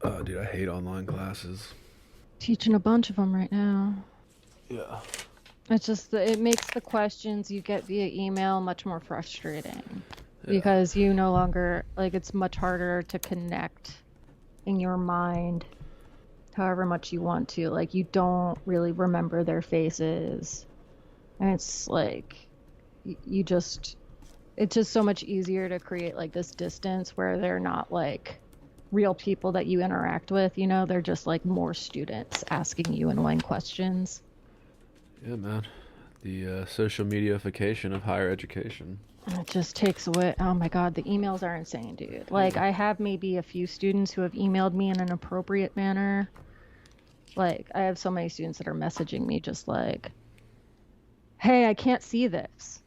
Oh, dude, I hate online classes. Teaching a bunch of them right now. Yeah. It's just it makes the questions you get via email much more frustrating Yeah. because you no longer like it's much harder to connect in your mind however much you want to. Like you don't really remember their faces. And it's like you just it's just so much easier to create like this distance where they're not like real people that you interact with, they're just like more students asking you annoying questions. Yeah, man. The social mediaification of higher education. And it just takes away. Oh my God, the emails are insane, dude. Like, Yeah. I have maybe a few students who have emailed me in an appropriate manner. Like, I have so many students that are messaging me just like, hey, I can't see this.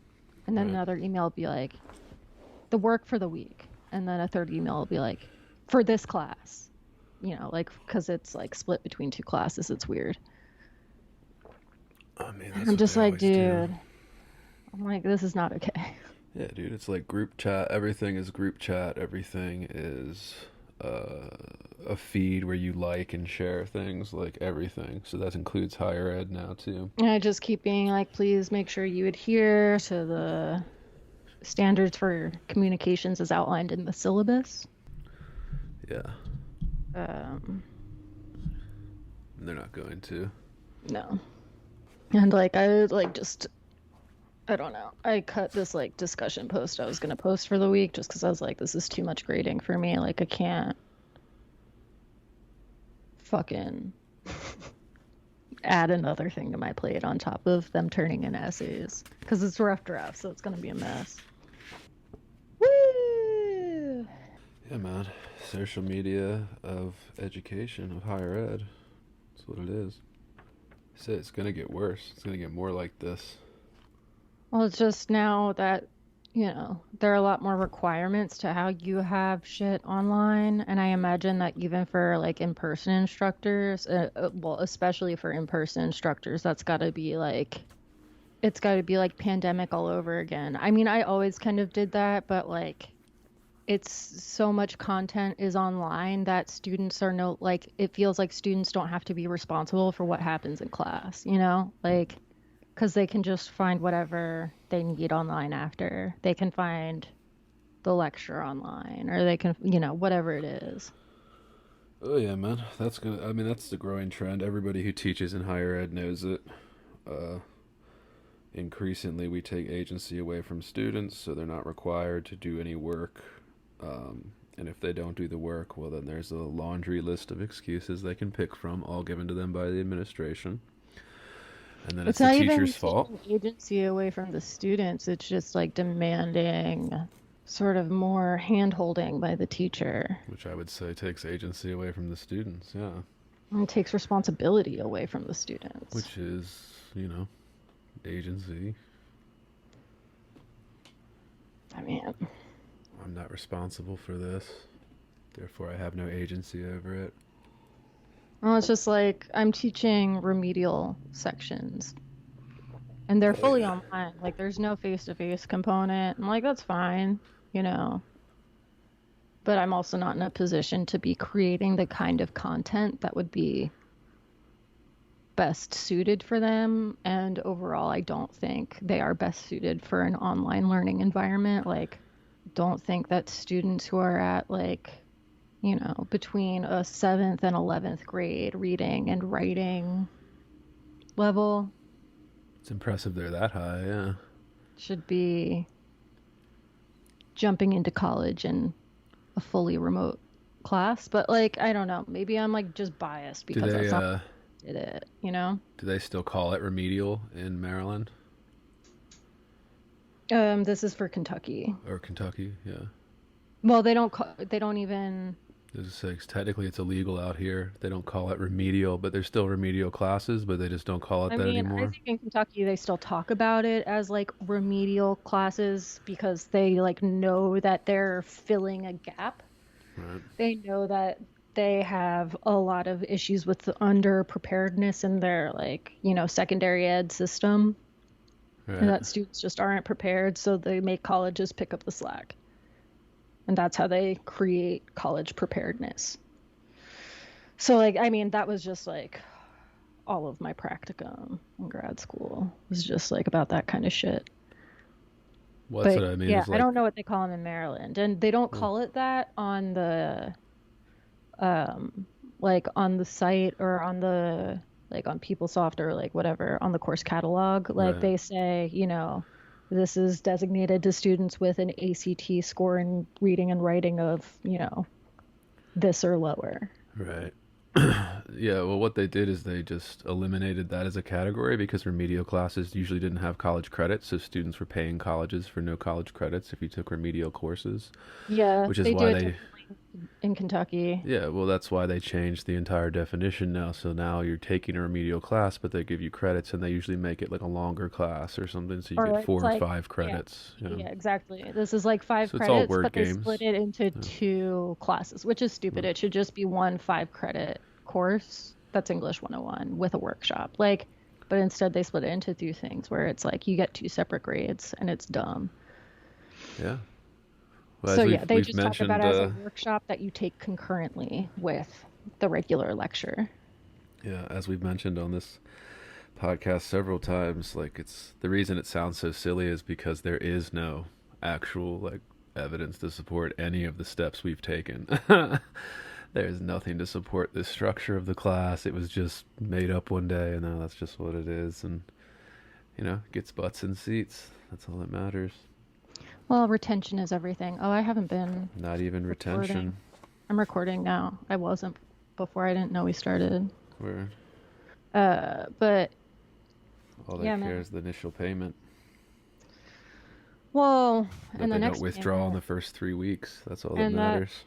And then Right. another email will be like, the work for the week. And then a third email will be like, for this class. Like, because it's like split between two classes. It's weird. I mean, And that's I'm what just they like, always do. dude, I'm like, this is not okay. Yeah, dude, it's like group chat. Everything is group chat. Everything is a feed where you like and share things, like everything. So that includes higher ed now, too. And I just keep being like, please make sure you adhere to the standards for communications as outlined in the syllabus. Yeah. Um, And they're not going to. no. And like I like just I don't know. I cut this like discussion post I was gonna post for the week just because I was like, this is too much grading for me. Like I can't fucking add another thing to my plate on top of them turning in essays. Because it's rough draft, so it's gonna be a mess. Woo! Yeah, man. Social media of education, of higher ed. That's what it is. So it's gonna get worse. It's gonna get more like this. Well, it's just now that, there are a lot more requirements to how you have shit online. And I imagine that even for like in-person instructors, well, especially for in-person instructors, it's got to be like pandemic all over again. I mean, I always kind of did that, but like, it's so much content is online that students are no, like, it feels like students don't have to be responsible for what happens in class, Like, because they can just find whatever they need online after. They can find the lecture online or they can, whatever it is. Oh yeah, man. That's gonna. I mean, that's the growing trend. Everybody who teaches in higher ed knows it. Uh, Increasingly, we take agency away from students, so they're not required to do any work. And if they don't do the work, well, then there's a laundry list of excuses they can pick from, all given to them by the administration. And then it's It's the not even teacher's fault, taking agency away from the students. It's just like demanding sort of more hand holding by the teacher. which I would say takes agency away from the students. Yeah, And it takes responsibility away from the students. which is, agency. I mean, I'm not responsible for this, therefore I have no agency over it. well, it's just like I'm teaching remedial sections and they're Oh fully yeah. online. Like there's no face-to-face component. I'm like, that's fine, you know. But I'm also not in a position to be creating the kind of content that would be best suited for them. And overall, I don't think they are best suited for an online learning environment. Like, don't think that students who are at like, between a seventh and 11th grade reading and writing level It's impressive they're that high, yeah. should be jumping into college in a fully remote class. But like, I don't know. Maybe I'm like just biased Do because they that's not did it. do they still call it remedial in Maryland This is for Kentucky. or Kentucky? Yeah. Well, they don't even. This is technically it's illegal out here. They don't call it remedial, but there's still remedial classes, but they just don't call it I that mean, I anymore. think in Kentucky they still talk about it as like remedial classes because they like know that they're filling a gap. Right. They know that they have a lot of issues with the under preparedness in their like, secondary ed system and Right. that students just aren't prepared, so they make colleges pick up the slack. And that's how they create college preparedness. So like, I mean, that was just like all of my practicum in grad school was just like about that kind of shit. Well, that's But what I mean. yeah, Is I like, don't know what they call them in Maryland, and they don't well, call it that on the um like on the site or on the like on PeopleSoft or like whatever on the course catalog. Like right, they say, this is designated to students with an ACT score in reading and writing of, this or lower. right. Yeah, well, what they did is they just eliminated that as a category because remedial classes usually didn't have college credits, so students were paying colleges for no college credits if you took remedial courses, Yeah, which is they do why it they, differently in Kentucky. yeah, well, that's why they changed the entire definition now. So now you're taking a remedial class, but they give you credits, and they usually make it like a longer class or something, so you get Or four it's or like, five yeah, credits. yeah, exactly. This is like five So it's all credits, word but they split games. it into Yeah. two classes, which is stupid. It should just be one 5 credit course that's English 101 with a workshop. Like, but instead they split it into two things where it's like you get two separate grades and it's dumb. Yeah. Well, So as yeah, they we've just talk about it mentioned, as a workshop that you take concurrently with the regular lecture. yeah, as we've mentioned on this podcast several times, like it's the reason it sounds so silly is because there is no actual like evidence to support any of the steps we've taken. There's nothing to support this structure of the class. It was just made up one day, and now that's just what it is. And gets butts in seats. That's all that matters. Well, retention is everything. Oh, I haven't been Not even recording. retention. I'm recording now. I wasn't before. I didn't know we started. Where But all they yeah, care man. is the initial payment Well, that and the they don't next withdraw in payment, the first 3 weeks. That's all that and that matters.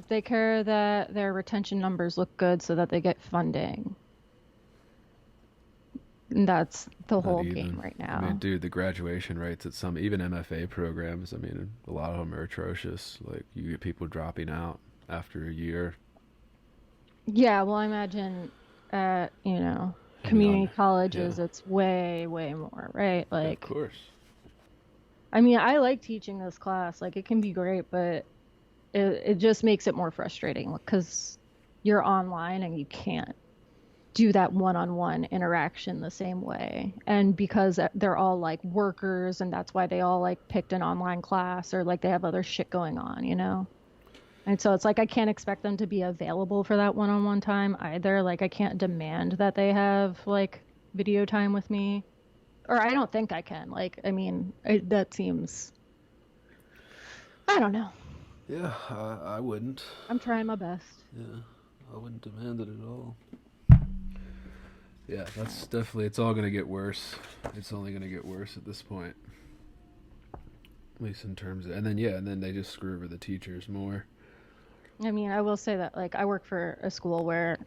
they care that their retention numbers look good so that they get funding. And that's the Not whole game even. right I mean, now. dude, the graduation rates at some even MFA programs. I mean, a lot of them are atrocious. Like you get people dropping out after a year. Yeah, well, I imagine at, I mean, community yeah, colleges, it's way, way more, right? yeah, of Like, course. I mean, I like teaching this class. Like, it can be great, but it just makes it more frustrating because you're online and you can't do that one-on-one interaction the same way. And because they're all like workers and that's why they all like picked an online class or like they have other shit going on. And so it's like I can't expect them to be available for that one-on-one time either. Like I can't demand that they have like video time with me. Or I don't think I can. Like, I mean, that seems, I don't know. Yeah, I wouldn't. I'm trying my best. Yeah, I wouldn't demand it at all. Yeah, that's definitely. It's all gonna get worse. It's only gonna get worse at this point. At least in terms of, and then yeah, and then they just screw over the teachers more. I mean, I will say that like I work for a school where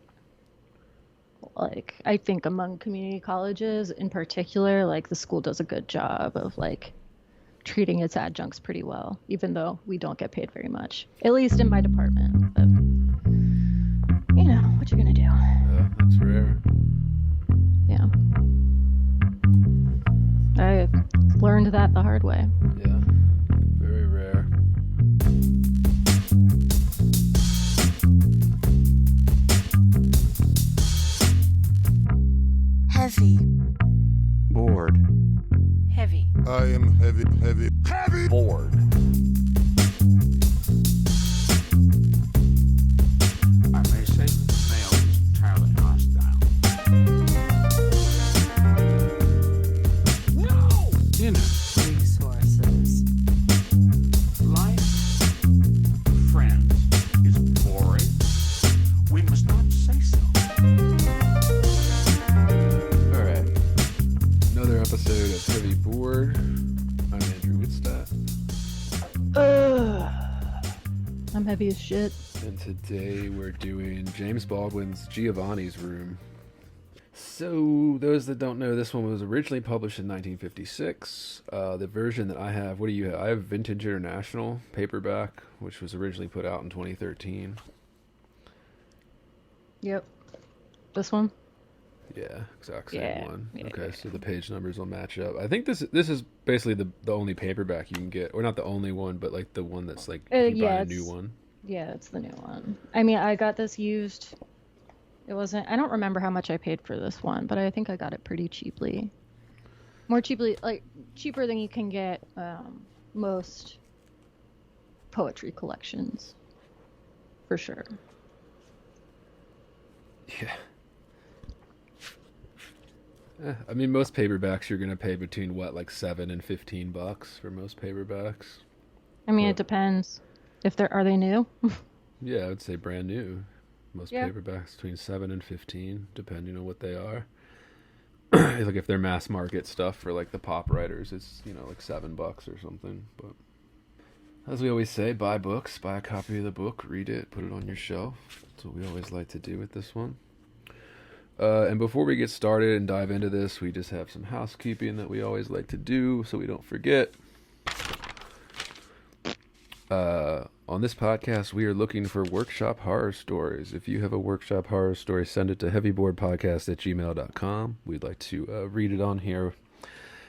like I think among community colleges in particular, like the school does a good job of like treating its adjuncts pretty well, even though we don't get paid very much. At least in my department. But what you gonna do? Yeah, that's rare. Yeah. I learned that the hard way. Yeah, very rare. Heavy. Bored. Heavy. I am heavy, heavy, heavy. Bored. I may say that the male is entirely hostile. No! Resources. Life, friends, is boring. We must not say so. All right, another episode of Heavy Board. I'm Andrew Whitstadt, I'm heavy as shit. and today we're doing James Baldwin's Giovanni's Room. So, those that don't know, this one was originally published in 1956. The version that I have, what do you have? I have Vintage International paperback, which was originally put out in 2013. Yep. This one? Yeah, exact same Yeah, one. yeah, Okay, yeah. so the page numbers will match up. I think this is basically the only paperback you can get, or not the only one, but like the one that's like if you buy Yeah, a new one. Yeah, it's the new one. I mean, I got this used. It wasn't, I don't remember how much I paid for this one, but I think I got it pretty cheaply. More cheaply, like cheaper than you can get most poetry collections, for sure. Yeah. I mean, most paperbacks you're gonna pay between what, like $7 and $15 for most paperbacks. I mean, it But depends. If they're, are they new? yeah, I would say brand new. Most Yeah. paperbacks between 7 and 15, depending on what they are. Like if they're mass market stuff for like the pop writers, it's like $7 or something. But as we always say, buy books, buy a copy of the book, read it, put it on your shelf. That's what we always like to do with this one. And before we get started and dive into this, we just have some housekeeping that we always like to do so we don't forget. On this podcast, we are looking for workshop horror stories. If you have a workshop horror story, send it to heavyboardpodcast@gmail.com. We'd like to read it on here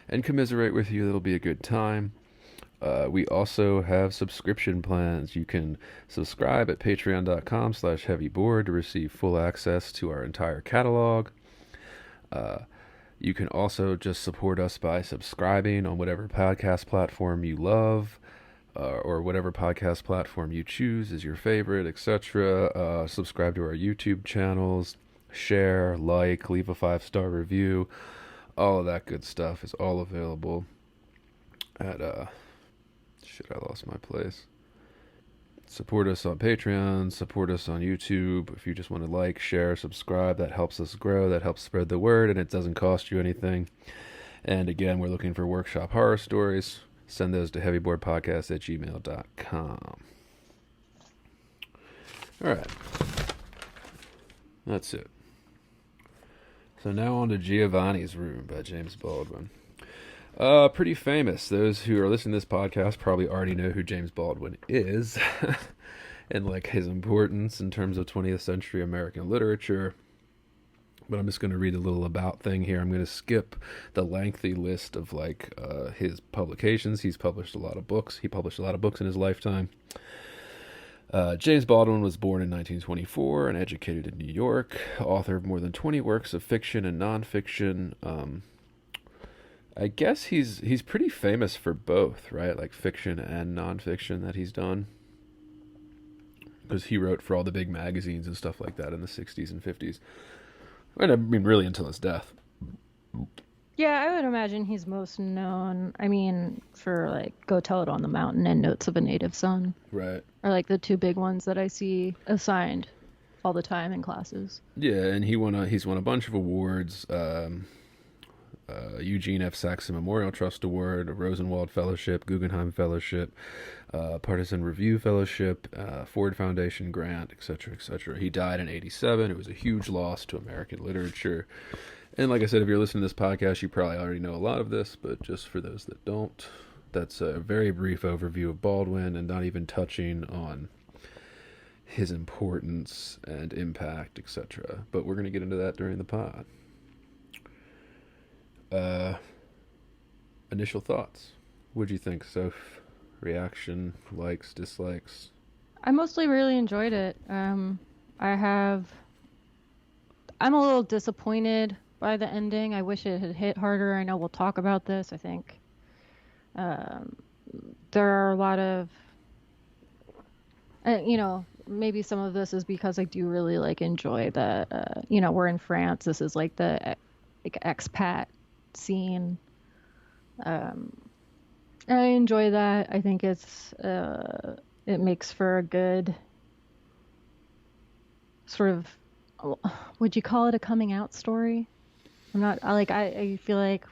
and commiserate with you. It'll be a good time. We also have subscription plans. You can subscribe at patreon.com/heavyboard to receive full access to our entire catalog. You can also just support us by subscribing on whatever podcast platform you love, or whatever podcast platform you choose is your favorite, etc. Subscribe to our YouTube channels, share, like, leave a 5-star review. All of that good stuff is all available at shit, I lost my place. Support us on Patreon, support us on YouTube. If you just want to like, share, subscribe, that helps us grow, that helps spread the word, and it doesn't cost you anything. And again, we're looking for workshop horror stories. Send those to heavyboardpodcast@gmail.com. All right. That's it. So now on to Giovanni's Room by James Baldwin. Pretty famous. Those who are listening to this podcast probably already know who James Baldwin is and like his importance in terms of 20th century American literature. But I'm just going to read a little about thing here. I'm going to skip the lengthy list of like his publications. He's published a lot of books. He published a lot of books in his lifetime. James Baldwin was born in 1924 and educated in New York. Author of more than 20 works of fiction and nonfiction. I guess he's pretty famous for both, right? Like fiction and nonfiction that he's done. Because he wrote for all the big magazines and stuff like that in the 60s and 50s. And I mean, really until his death. Yeah, I would imagine he's most known, I mean, for like Go Tell It on the Mountain and Notes of a Native Son. Right. Are like the two big ones that I see assigned all the time in classes. Yeah, and he's won a bunch of awards. Eugene F. Saxon Memorial Trust Award, a Rosenwald Fellowship, Guggenheim Fellowship, Partisan Review Fellowship, Ford Foundation grant, etc., etc. He died in 1987. It was a huge loss to American literature. And like I said, if you're listening to this podcast, you probably already know a lot of this, but just for those that don't, that's a very brief overview of Baldwin and not even touching on his importance and impact, etc. But we're going to get into that during the pod. Initial thoughts. What'd you think, Soph? Reaction, likes, dislikes? I mostly really enjoyed it. I'm a little disappointed by the ending. I wish it had hit harder. I know we'll talk about this. I think there are a lot of, maybe some of this is because I do really like enjoy the, we're in France. This is like the expat scene. I enjoy that. I think it makes for a good sort of, would you call it a coming out story? I feel like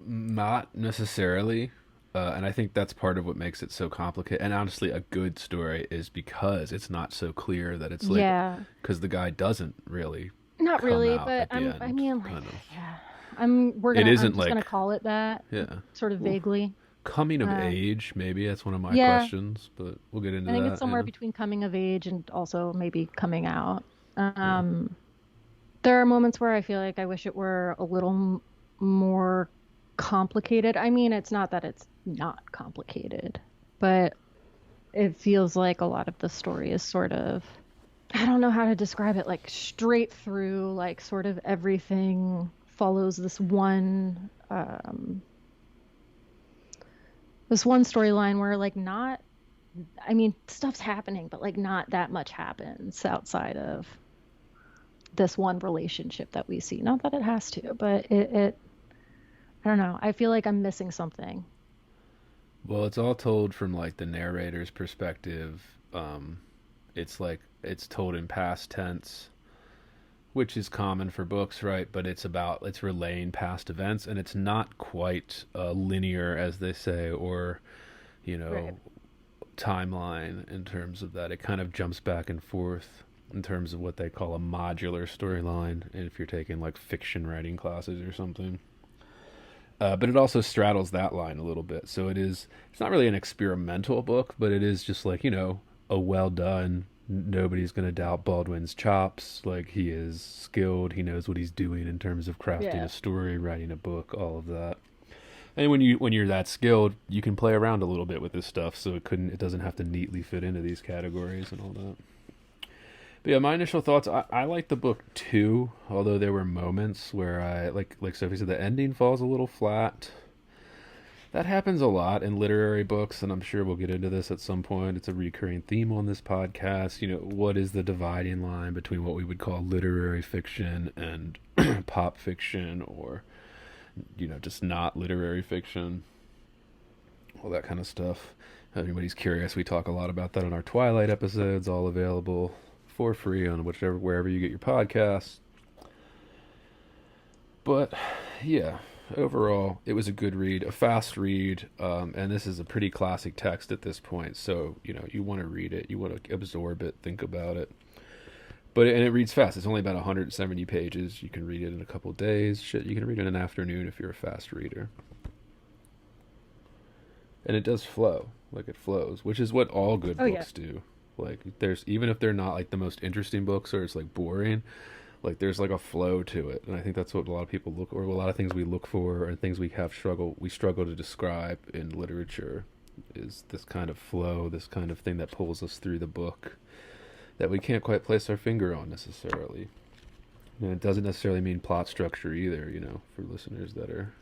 Not necessarily. And I think that's part of what makes it so complicated. And honestly, a good story is because it's not so clear that it's like, yeah, because the guy doesn't really not come really, out but at the end, I mean, like, kind of. yeah, It isn't I'm just like- gonna call it that, Yeah. sort of vaguely. Coming of age, maybe that's one of my Yeah. questions, but we'll get into I think that. it's somewhere yeah. between coming of age and also maybe coming out. There are moments where I feel like I wish it were a little more complicated. I mean, it's not that it's not complicated, but it feels like a lot of the story is sort of, I don't know how to describe it, like straight through, like sort of everything follows this one storyline where like not, I mean, stuff's happening, but like not that much happens outside of this one relationship that we see. Not that it has to, but it I don't know. I feel like I'm missing something. Well, it's all told from like the narrator's perspective. It's like it's told in past tense, which is common for books, right? But it's relaying past events, and it's not quite linear, as they say, or you know, Right. timeline in terms of that. It kind of jumps back and forth in terms of what they call a modular storyline, if you're taking like fiction writing classes or something. But it also straddles that line a little bit. So it's not really an experimental book, but it is just like, a well done. Nobody's going to doubt Baldwin's chops. Like, he is skilled. He knows what he's doing in terms of crafting Yeah. a story, writing a book, all of that. And when you're that skilled, you can play around a little bit with this stuff, so it doesn't have to neatly fit into these categories and all that. But yeah, my initial thoughts, I like the book too, although there were moments where like Sophie said, the ending falls a little flat. That happens a lot in literary books, and I'm sure we'll get into this at some point. It's a recurring theme on this podcast. What is the dividing line between what we would call literary fiction and pop fiction, or, just not literary fiction? All that kind of stuff. If anybody's curious, we talk a lot about that on our Twilight episodes, all available for free on wherever you get your podcasts. But yeah, overall, it was a good read, a fast read, and this is a pretty classic text at this point. So you want to read it, you want to absorb it, think about it. And it reads fast. It's only about 170 pages. You can read it in a couple days. Shit, you can read it in an afternoon if you're a fast reader. And it does flow, like it flows, which is what all good books do. Like, even if they're not like the most interesting books, or it's like boring, like there's like a flow to it. And I think that's what a lot of people or a lot of things we look for, and things we struggle to describe in literature, is this kind of flow, this kind of thing that pulls us through the book that we can't quite place our finger on necessarily. And it doesn't necessarily mean plot structure either, for listeners that are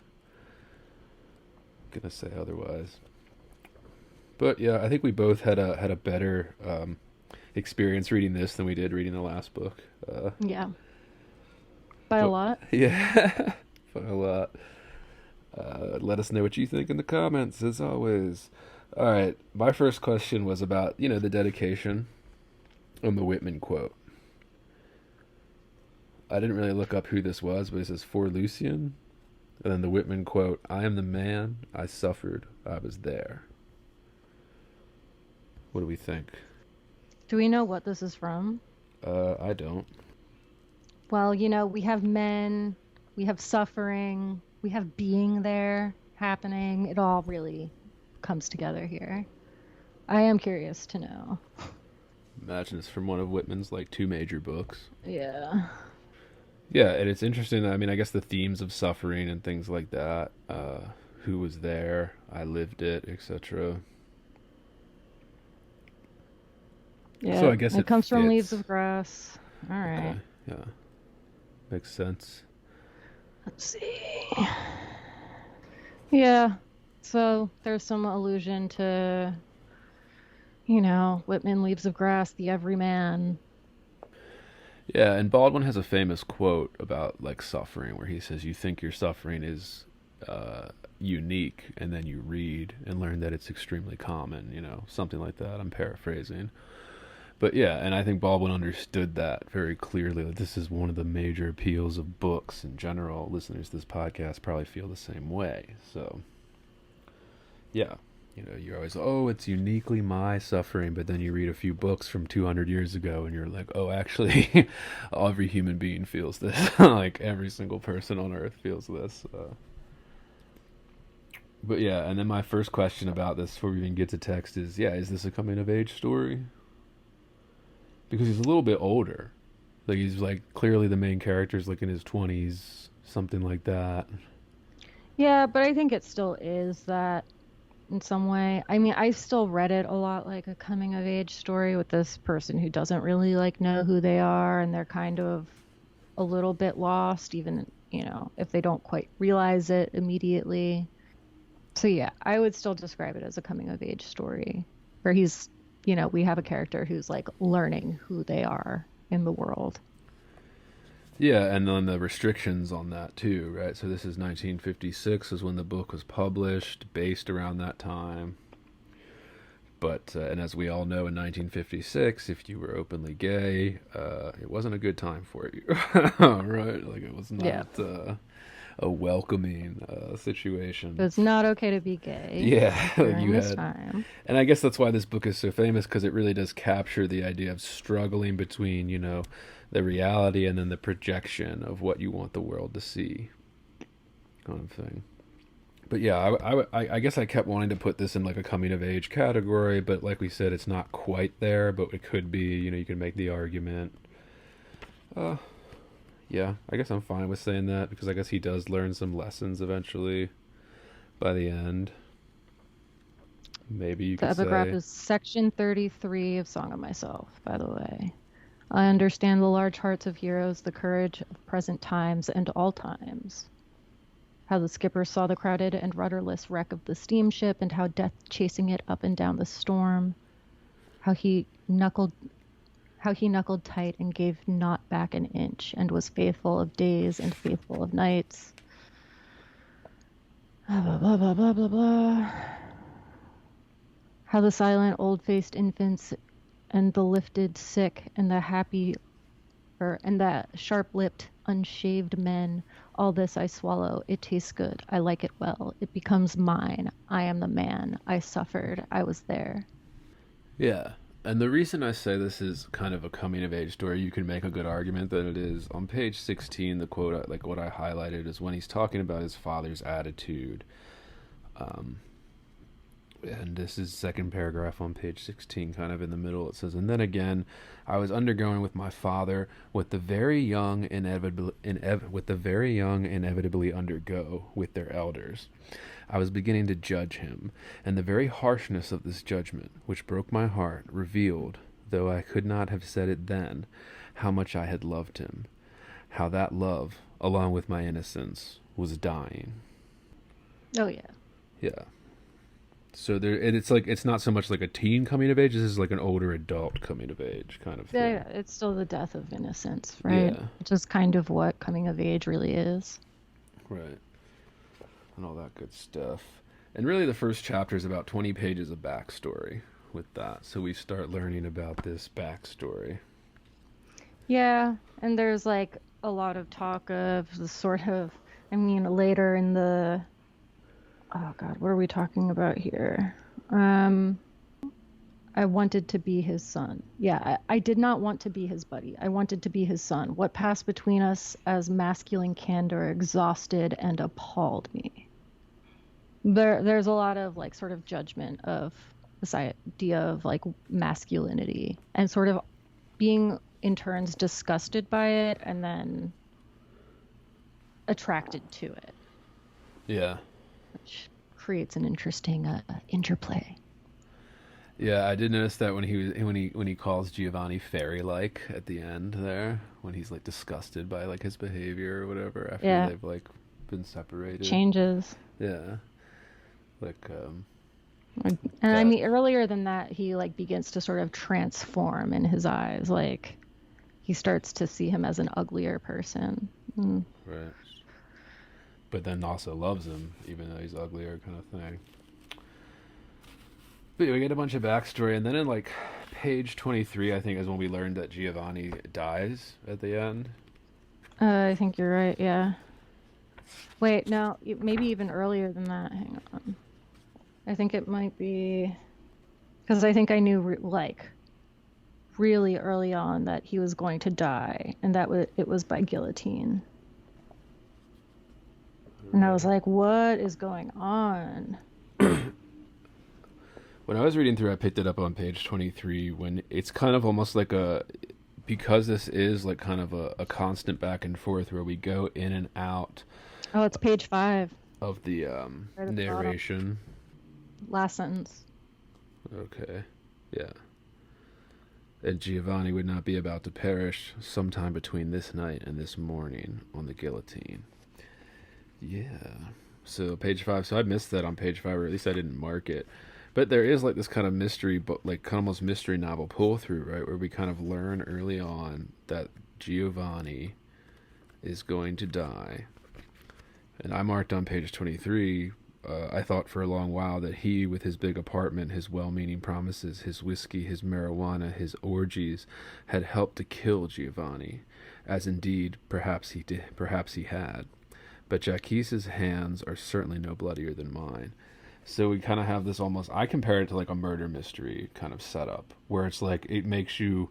gonna say otherwise. But yeah, I think we both had a better experience reading this than we did reading the last book. Yeah. By a lot. Yeah, by a lot. Let us know what you think in the comments, as always. All right, my first question was about the dedication and the Whitman quote. I didn't really look up who this was, but it says, "For Lucian," and then the Whitman quote, "I am the man. I suffered. I was there." What do we think? Do we know what this is from? I don't. Well, we have men, we have suffering, we have being there happening. It all really comes together here. I am curious to know. Imagine it's from one of Whitman's like two major books. Yeah. Yeah, and it's interesting. I mean, I guess the themes of suffering and things like that. Who was there? I lived it, etc. Yeah. So I guess it comes from fits. Leaves of Grass. All right. Okay, yeah, makes sense. Let's see. Yeah. So there's some allusion to, Whitman, Leaves of Grass, the everyman. Yeah, and Baldwin has a famous quote about like suffering, where he says, "You think your suffering is unique, and then you read and learn that it's extremely common." Something like that. I'm paraphrasing. But yeah, and I think Baldwin understood that very clearly. That this is one of the major appeals of books in general. Listeners to this podcast probably feel the same way. So, yeah, you're always, oh, it's uniquely my suffering. But then you read a few books from 200 years ago and you're like, oh, actually, every human being feels this. Like, every single person on earth feels this. But yeah, and then my first question about this before we even get to text is, is this a coming of age story? Because he's a little bit older. Like, he's like clearly the main character's like in his 20s, something like that. Yeah, but I think it still is that in some way. I mean, I still read it a lot like a coming of age story with this person who doesn't really like know who they are and they're kind of a little bit lost, even, if they don't quite realize it immediately. So yeah, I would still describe it as a coming of age story where he's, we have a character who's like learning who they are in the world. Yeah, and then the restrictions on that too, right? So this is 1956 is when the book was published, based around that time. But, and as we all know, in 1956, if you were openly gay, it wasn't a good time for you, right? Like, it was not a welcoming situation. It's not okay to be gay. Yeah, during this time. And I guess that's why this book is so famous, because it really does capture the idea of struggling between, the reality and then the projection of what you want the world to see, kind of thing. But yeah, I guess I kept wanting to put this in like a coming of age category, but like we said, it's not quite there, but it could be. You can make the argument. Yeah, I guess I'm fine with saying that, because I guess he does learn some lessons eventually by the end. Maybe you The could epigraph say. is section 33 of Song of Myself, by the way. I understand the large hearts of heroes, the courage of present times and all times. How the skipper saw the crowded and rudderless wreck of the steamship, and how death chasing it up and down the storm. How he knuckled tight and gave not back an inch, and was faithful of days and faithful of nights. Blah, blah, blah, blah, blah, blah. How the silent old-faced infants and the lifted sick and the sharp-lipped unshaved men, all this I swallow. It tastes good. I like it well. It becomes mine. I am the man. I suffered. I was there. Yeah. And the reason I say this is kind of a coming of age story, you can make a good argument that it is. On page 16, the quote, like what I highlighted, is when he's talking about his father's attitude. And this is second paragraph on page 16, kind of in the middle. It says, "And then again, I was undergoing with my father what the very young inevitably undergo with their elders. I was beginning to judge him, and the very harshness of this judgment, which broke my heart, revealed, though I could not have said it then, how much I had loved him, how that love, along with my innocence, was dying." Oh, yeah. Yeah. So there, and it's not so much like a teen coming of age. This is like an older adult coming of age kind of thing. Yeah, it's still the death of innocence, right? Yeah. Which is kind of what coming of age really is. Right. And all that good stuff. And really the first chapter is about 20 pages of backstory with that. So we start learning about this backstory. Yeah, and there's like a lot of talk of the sort of, later in the, oh God, what are we talking about here? I wanted to be his son. Yeah, I did not want to be his buddy. I wanted to be his son. What passed between us as masculine candor exhausted and appalled me. There's a lot of like sort of judgment of this idea of like masculinity and sort of being in turns disgusted by it and then attracted to it. Yeah. Which creates an interesting interplay. Yeah, I did notice that when he calls Giovanni fairy-like at the end there, when he's like disgusted by like his behavior or whatever after they've like been separated. Changes. Yeah. Like and earlier than that he like begins to sort of transform in his eyes, like he starts to see him as an uglier person. Right. But then also loves him even though he's uglier, kind of thing. But yeah, we get a bunch of backstory, and then in like page 23 I think is when we learned that Giovanni dies at the end. I think you're right, yeah. Wait, no, maybe even earlier than that. Hang on. I think it might be... Because I think I knew, like, really early on that he was going to die, and that it was by guillotine. And I was like, what is going on? When I was reading through, I picked it up on page 23 when it's kind of almost like because this is like kind of a constant back and forth where we go in and out. Oh, it's page 5. Of the Right at the narration. Last sentence. Okay. Yeah. And Giovanni would not be about to perish sometime between this night and this morning on the guillotine. Yeah. So page 5. So I missed that on page 5, or at least I didn't mark it. But there is like this kind of mystery, but like kind of almost mystery novel pull through, right? Where we kind of learn early on that Giovanni is going to die. And I marked on page 23, I thought for a long while that he, with his big apartment, his well-meaning promises, his whiskey, his marijuana, his orgies, had helped to kill Giovanni, as indeed perhaps he did, perhaps he had. But Jackie's hands are certainly no bloodier than mine. So we kind of have this almost, I compare it to like a murder mystery kind of setup, where it's like it makes you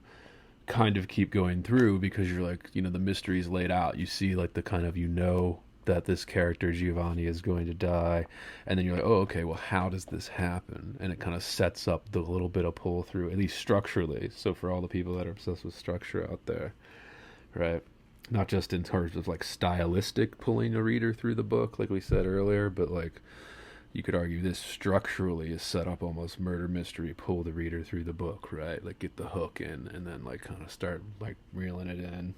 kind of keep going through because you're like, you know, the mystery is laid out. You see like the kind of, you know, that this character Giovanni is going to die, and then you're like, oh, okay, well, how does this happen? And it kind of sets up the little bit of pull through, at least structurally. So for all the people that are obsessed with structure out there, right? Not just in terms of like stylistic pulling a reader through the book, like we said earlier, but like you could argue this structurally is set up almost murder mystery, pull the reader through the book, right? Like get the hook in and then like kind of start like reeling it in.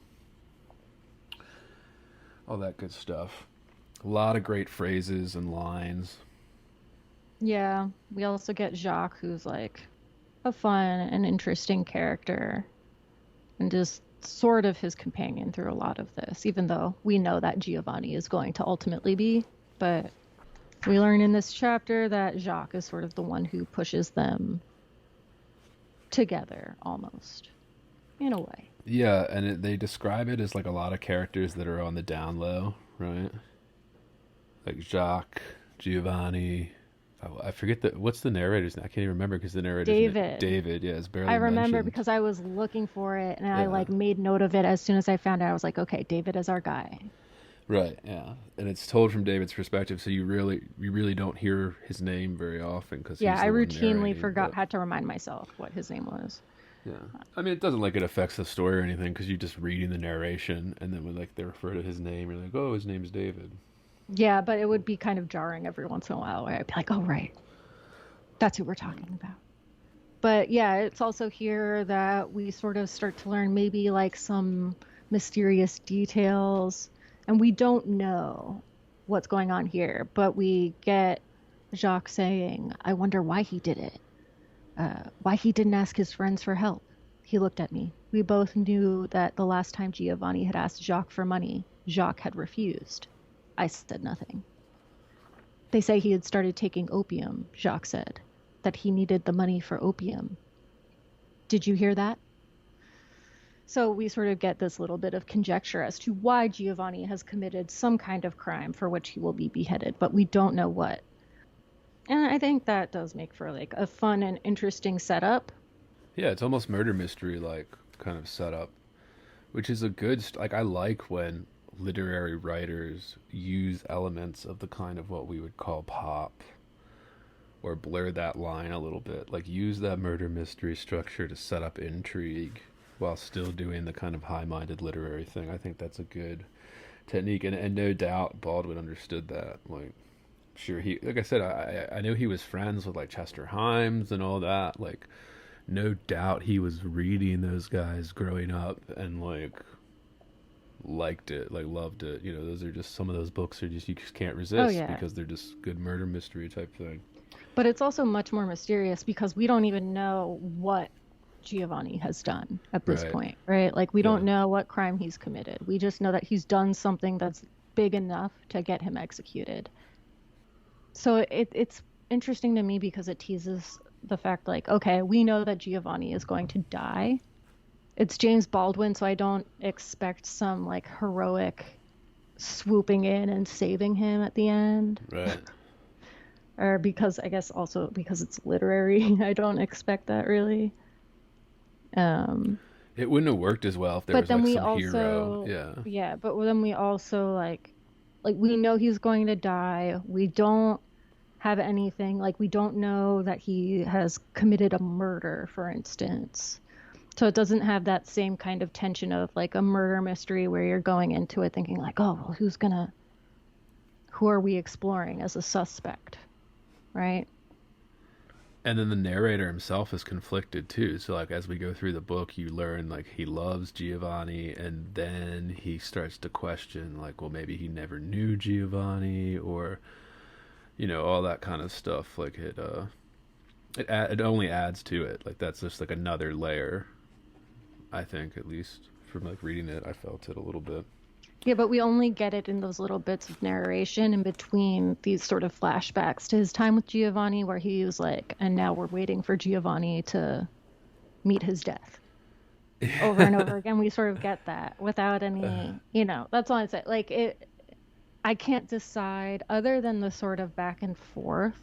All that good stuff. A lot of great phrases and lines. Yeah, we also get Jacques, who's like a fun and interesting character, and just sort of his companion through a lot of this, even though we know that Giovanni is going to ultimately be. But we learn in this chapter that Jacques is sort of the one who pushes them together, almost, in a way. Yeah, and they describe it as like a lot of characters that are on the down low, right? Like Jacques, Giovanni. I forget what's the narrator's name? I can't even remember because the narrator's David. David, yeah, is barely I remember mentioned. because I was looking for it and I Yeah. like made note of it as soon as I found it. I was like, okay, David is our guy. Right, yeah, and it's told from David's perspective, so you really don't hear his name very often because Yeah, he's I the one routinely narrating, but- had to remind myself what his name was. Yeah, I mean, it doesn't like it affects the story or anything because you're just reading the narration, and then when like they refer to his name, you're like, oh, his name's David. Yeah, but it would be kind of jarring every once in a while where I'd be like, oh, right. That's who we're talking about. But yeah, it's also here that we sort of start to learn maybe like some mysterious details. And we don't know what's going on here, but we get Jacques saying, I wonder why he did it. Why he didn't ask his friends for help. He looked at me. We both knew that the last time Giovanni had asked Jacques for money, Jacques had refused. I said nothing. They say he had started taking opium, Jacques said, that he needed the money for opium. Did you hear that? So we sort of get this little bit of conjecture as to why Giovanni has committed some kind of crime for which he will be beheaded, but we don't know what. And I think that does make for like a fun and interesting setup. Yeah, it's almost murder mystery like kind of setup, which is a good like I like when literary writers use elements of the kind of what we would call pop or blur that line a little bit, like use that murder mystery structure to set up intrigue while still doing the kind of high-minded literary thing. I think that's a good technique, and no doubt Baldwin understood that. Like, sure, he, like I said, I knew he was friends with like Chester Himes and all that. Like, no doubt he was reading those guys growing up and like liked it, like loved it. You know, those are just some of those books are just you just can't resist because they're just good murder mystery type thing. But it's also much more mysterious because we don't even know what Giovanni has done at this point, right? Like we don't know what crime he's committed. We just know that he's done something that's big enough to get him executed. So it's interesting to me because it teases the fact like, okay, we know that Giovanni is going to die. It's James Baldwin, so I don't expect some like heroic swooping in and saving him at the end. Right. Or because I guess also because it's literary, I don't expect that really. It wouldn't have worked as well if there was like some hero. Yeah, but then we also like we know he's going to die. We don't have anything like we don't know that he has committed a murder, for instance. So it doesn't have that same kind of tension of like a murder mystery where you're going into it thinking like, oh, well, who are we exploring as a suspect, right? And then the narrator himself is conflicted too. So like as we go through the book, you learn like he loves Giovanni, and then he starts to question like, well, maybe he never knew Giovanni, or all that kind of stuff. Like it only adds to it. Like that's just like another layer. I think, at least from like reading it, I felt it a little bit. Yeah, but we only get it in those little bits of narration in between these sort of flashbacks to his time with Giovanni, where he was like, and now we're waiting for Giovanni to meet his death. Over and over again, we sort of get that without any, that's all I say. Like, I can't decide, other than the sort of back and forth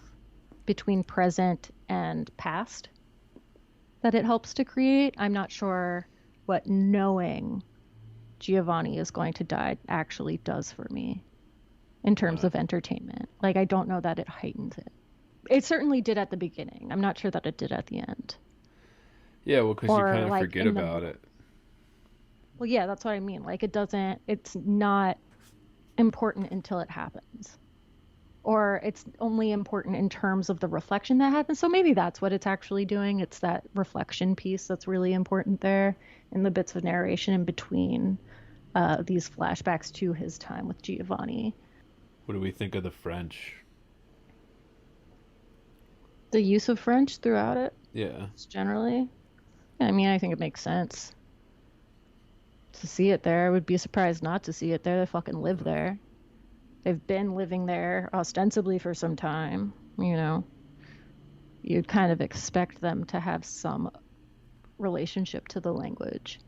between present and past that it helps to create. I'm not sure what knowing Giovanni is going to die actually does for me in terms of entertainment. Like, I don't know that it heightens it. It certainly did at the beginning. I'm not sure that it did at the end. Yeah, well, because you kind of like forget about it. Well, yeah, that's what I mean. Like, it's not important until it happens. Or it's only important in terms of the reflection that happens. So maybe that's what it's actually doing. It's that reflection piece that's really important there in the bits of narration in between these flashbacks to his time with Giovanni. What do we think of the French? The use of French throughout it? Yeah. Generally? I mean, I think it makes sense to see it there. I would be surprised not to see it there. They fucking live there. They've been living there ostensibly for some time, You'd kind of expect them to have some relationship to the language.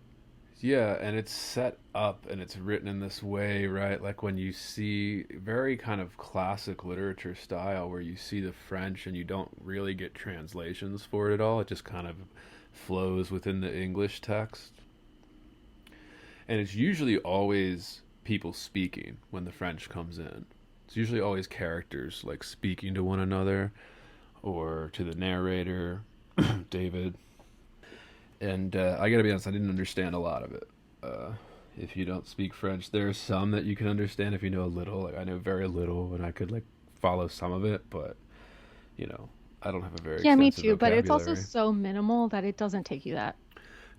Yeah, and it's set up and it's written in this way, right? Like when you see very kind of classic literature style where you see the French and you don't really get translations for it at all. It just kind of flows within the English text. And it's usually always people speaking when the French comes in. It's usually always characters like speaking to one another or to the narrator, David. And I gotta be honest, I didn't understand a lot of it. If you don't speak French, there are some that you can understand if you know a little. Like I know very little, and I could like follow some of it, but I don't have a very me extensive too. But it's also vocabulary. so minimal that it doesn't take you that.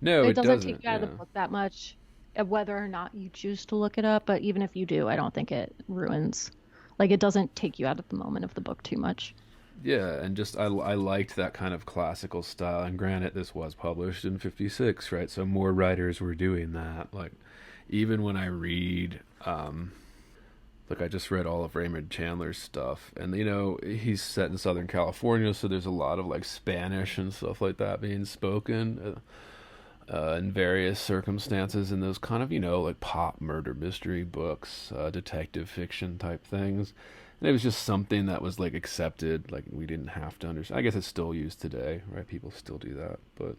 No, It it doesn't doesn't. take you out of Yeah. the book that much, whether or not you choose to look it up. But even if you do, I don't think it ruins. Like it doesn't take you out of the moment of the book too much. Yeah, and just I liked that kind of classical style. And granted, this was published in '56, right? So more writers were doing that. Like, even when I read, like I just read all of Raymond Chandler's stuff, and he's set in Southern California, so there's a lot of like Spanish and stuff like that being spoken in various circumstances, in those kind of like pop murder mystery books, detective fiction type things. And it was just something that was like accepted, like we didn't have to understand. I guess it's still used today, right? People still do that, but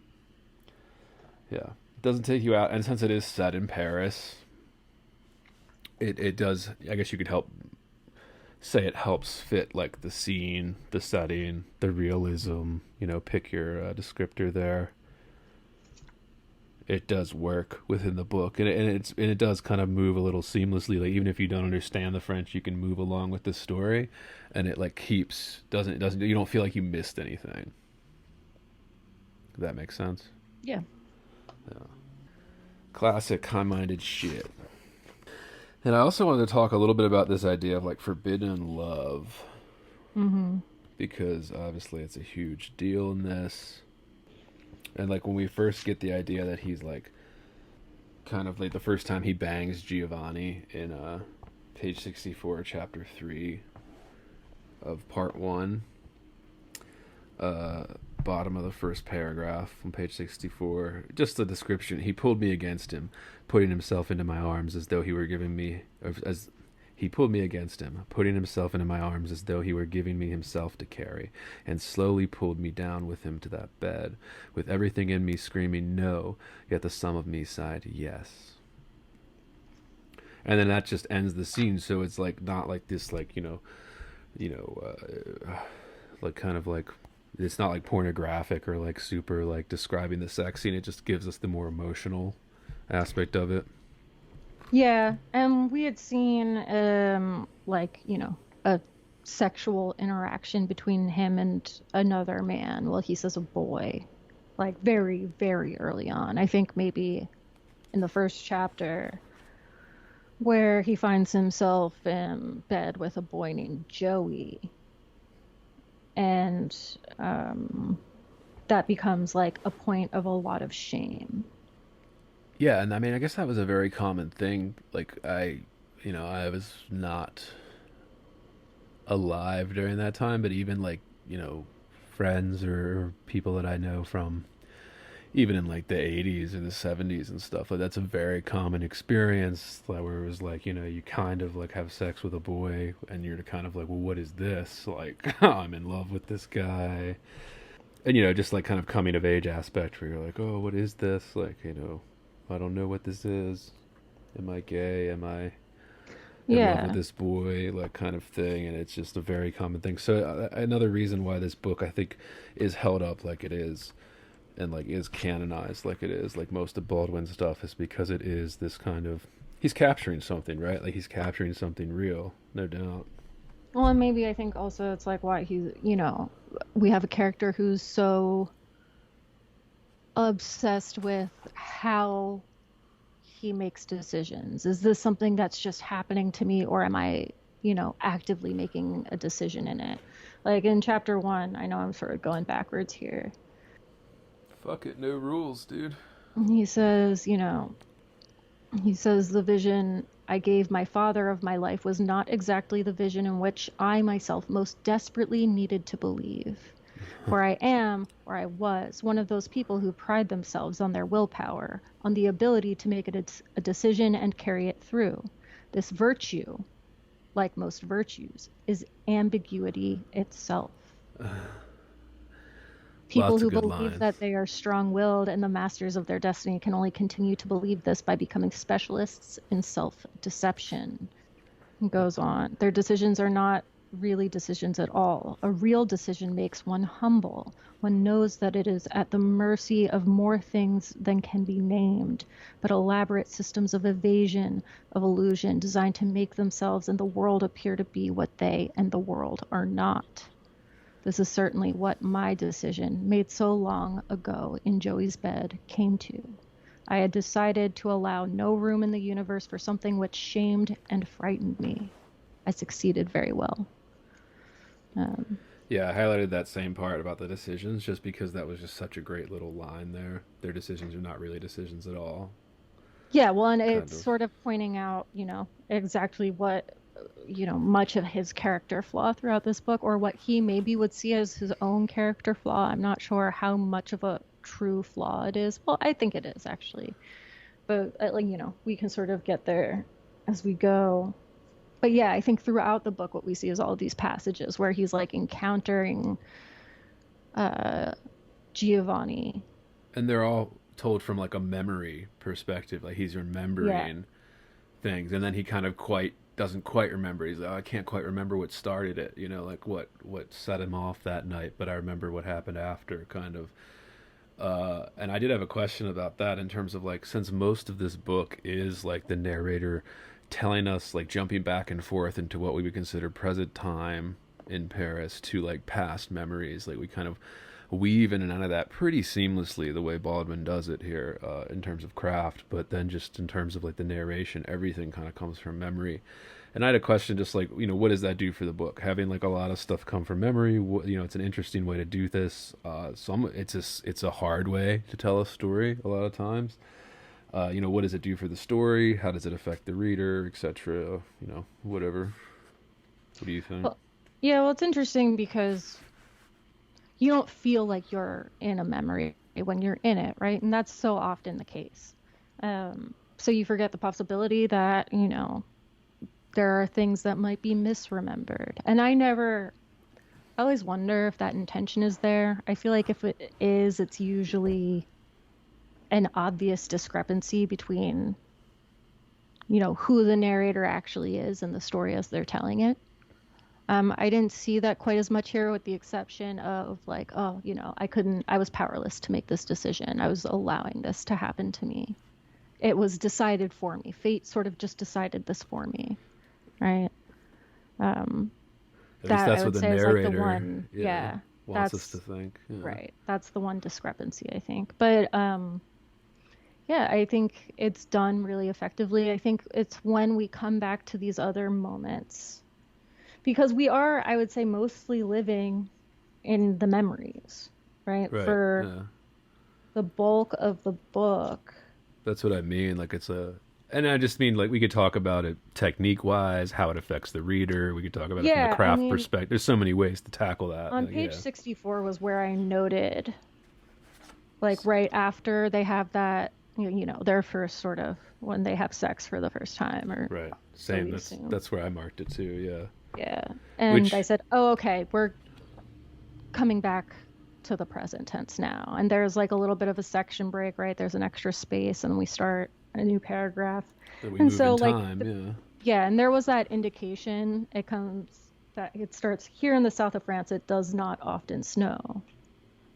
yeah, it doesn't take you out. And since it is set in Paris, it does. I guess you could say it helps fit like the scene, the setting, the realism. Pick your descriptor there. It does work within the book, and it does kind of move a little seamlessly. Like even if you don't understand the French, you can move along with the story, and it like doesn't you don't feel like you missed anything. If that makes sense. Yeah. Classic high-minded shit. And I also wanted to talk a little bit about this idea of like forbidden love, because obviously it's a huge deal in this. And like when we first get the idea that he's like kind of like the first time he bangs Giovanni in page 64, chapter 3 of part 1, bottom of the first paragraph on page 64, just the description. He pulled me against him, putting himself into my arms as though he were giving me as he pulled me against him, putting himself into my arms as though he were giving me himself to carry, and slowly pulled me down with him to that bed, with everything in me screaming no, yet the sum of me sighed yes. And then that just ends the scene. So it's like not like this, like like kind of like it's not like pornographic or like super like describing the sex scene. It just gives us the more emotional aspect of it. Yeah, and we had seen a sexual interaction between him and another man. Well, he says a boy, like very, very early on. I think maybe in the first chapter, where he finds himself in bed with a boy named Joey. And that becomes like a point of a lot of shame. Yeah, and I mean, I guess that was a very common thing. Like, I was not alive during that time, but even like, friends or people that I know from even in like the 80s or the 70s and stuff, like that's a very common experience, like, where it was like, you kind of like have sex with a boy and you're kind of like, well, what is this? Like, I'm in love with this guy. And, just like kind of coming of age aspect where you're like, oh, what is this? Like, I don't know what this is. Am I gay? Am I in love with Yeah. this boy? Like, kind of thing. And it's just a very common thing. So another reason why this book, I think, is held up like it is, and like is canonized like it is, like most of Baldwin's stuff, is because it is this kind of, he's capturing something, right? Like he's capturing something real, no doubt. Well, and maybe I think also it's like why he's, we have a character who's so obsessed with how he makes decisions. Is this something that's just happening to me, or am I, actively making a decision in it? Like in chapter 1, I know I'm sort of going backwards here. Fuck it, no rules, dude. He says, the vision I gave my father of my life was not exactly the vision in which I myself most desperately needed to believe. For I am, or I was, one of those people who pride themselves on their willpower, on the ability to make a decision and carry it through. This virtue, like most virtues, is ambiguity itself. People Lots who of good believe lines. that they are strong-willed and the masters of their destiny can only continue to believe this by becoming specialists in self-deception. It goes on. Their decisions are not really decisions at all. A real decision makes one humble. One knows that it is at the mercy of more things than can be named, but elaborate systems of evasion, of illusion, designed to make themselves and the world appear to be what they and the world are not. This is certainly what my decision, made so long ago in Joey's bed, came to. I had decided to allow no room in the universe for something which shamed and frightened me. I succeeded very well. Yeah, I highlighted that same part about the decisions just because that was just such a great little line there. Their decisions are not really decisions at all. Yeah, well, and Kind it's of. sort of pointing out, exactly what, much of his character flaw throughout this book, or what he maybe would see as his own character flaw. I'm not sure how much of a true flaw it is. Well, I think it is actually, but like, we can sort of get there as we go. But yeah, I think throughout the book, what we see is all of these passages where he's like encountering Giovanni. And they're all told from like a memory perspective, like he's Yeah. remembering things, and then he kind of quite doesn't quite remember. He's like, oh, I can't quite remember what started it, like what set him off that night, but I remember what happened after, kind of. And I did have a question about that in terms of like, since most of this book is like the narrator telling us, like jumping back and forth into what we would consider present time in Paris to like past memories, like we kind of weave in and out of that pretty seamlessly the way Baldwin does it here, in terms of craft, but then just in terms of like the narration, everything kind of comes from memory. And I had a question, just like, what does that do for the book? Having like a lot of stuff come from memory, it's an interesting way to do this. It's a hard way to tell a story a lot of times. What does it do for the story? How does it affect the reader, etc.? Whatever. What do you think? Well, yeah, well, it's interesting because you don't feel like you're in a memory when you're in it, right? And that's so often the case. So you forget the possibility that, there are things that might be misremembered. And I always wonder if that intention is there. I feel like if it is, it's usually an obvious discrepancy between, who the narrator actually is and the story as they're telling it. I didn't see that quite as much here, with the exception of like, oh, I was powerless to make this decision. I was allowing this to happen to me. It was decided for me. Fate sort of just decided this for me, right? At least That I that's what would the say is like the narrator, one, yeah, yeah, wants us to that's think. Yeah. right. That's the one discrepancy, I think. But yeah, I think it's done really effectively. I think it's when we come back to these other moments because we are, I would say, mostly living in the memories, right? Right. For Yeah. the bulk of the book. That's what I mean. Like it's a, and I just mean like we could talk about it technique wise, how it affects the reader. We could talk about it from the Yeah, I craft mean, perspective. There's so many ways to tackle that. on Like, page yeah. 64 was where I noted, like right after they have that, their first sort of when they have sex for the first time, or Right. so Same. we That's assume. that's where I marked it too. Yeah. Yeah. And I Which said, oh, okay, we're coming back to the present tense now. And there's like a little bit of a section break, right? There's an extra space and we start a new paragraph. that we And move so in like time. Yeah. yeah, and there was that indication it comes that it starts here in the south of France, it does not often snow.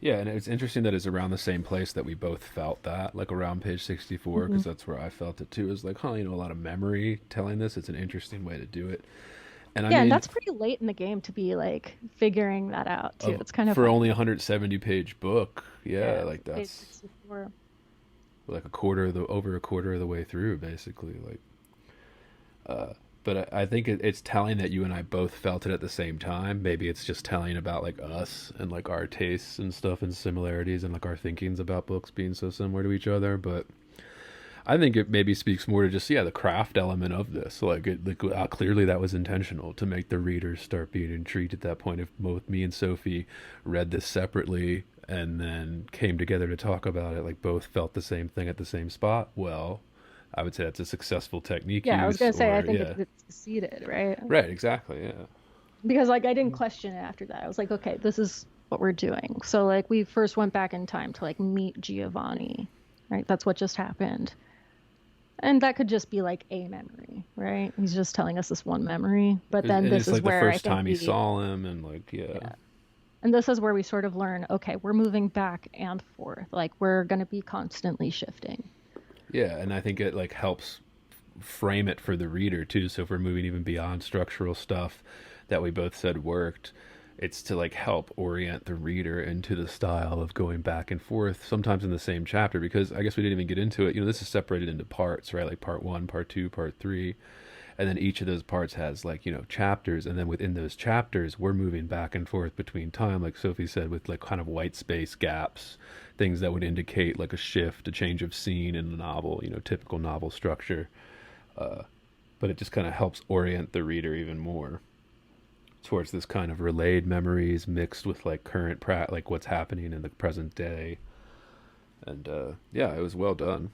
Yeah, and it's interesting that it's around the same place that we both felt that, like around page 64, Hmm. because that's where I felt it too. Is like, huh, a lot of memory telling this. It's an interesting way to do it. And I Yeah, and mean, that's pretty late in the game to be like figuring that out too. of It's kind of for funny. only a 170-page book, yeah, Yeah, like page that's 64. like a quarter of the over a quarter of the way through, basically. Like, but I think it's telling that you and I both felt it at the same time. Maybe it's just telling about like us and like our tastes and stuff and similarities and like our thinkings about books being so similar to each other. But I think it maybe speaks more to just the craft element of this. Clearly that was intentional to make the readers start being intrigued at that point. If both me and Sophie read this separately and then came together to talk about it, like both felt the same thing at the same spot, well, I would say that's a successful technique Yeah, I was use. gonna say I Or think yeah, it succeeded, right? right, exactly, yeah, Because like I didn't question it after that. I was like, okay, this is what we're doing. So like we first went back in time to like meet Giovanni, right? That's what just happened. And that could just be like a memory, right? He's just telling us this one memory. But then and this it's is like the where I first think time he saw him, and like yeah, yeah. And this is where we sort of learn, okay, we're moving back and forth. Like we're going to be constantly shifting. yeah, and I think it like helps frame it for the reader too. So if we're moving even beyond structural stuff that we both said worked, it's to like help orient the reader into the style of going back and forth, sometimes in the same chapter. Because I guess we didn't even get into it. This is separated into parts, right? Like part one, part two, part three. And then each of those parts has like, chapters. And then within those chapters, we're moving back and forth between time, like Sophie said, with like kind of white space gaps, things that would indicate like a shift, a change of scene in the novel, typical novel structure. But it just kind of helps orient the reader even more towards this kind of relayed memories mixed with like like what's happening in the present day. And yeah, it was well done.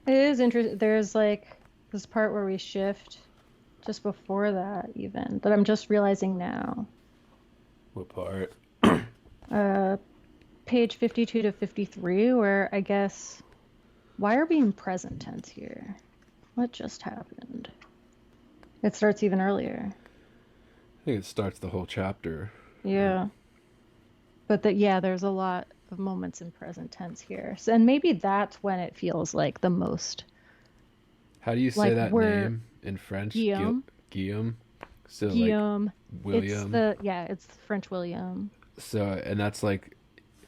It is interesting. There's like this part where we shift just before that even that I'm just realizing now. What part? Uh, Page 52 to 53, where I guess why are we in present tense here? What just happened? It starts even earlier. I think it starts the whole chapter. Yeah. But yeah, there's a lot of moments in present tense here. So, and maybe that's when it feels like the most How do you say like that we're name in French? Guillaume. Guillaume. So like Guillaume. William. It's French William. So and that's like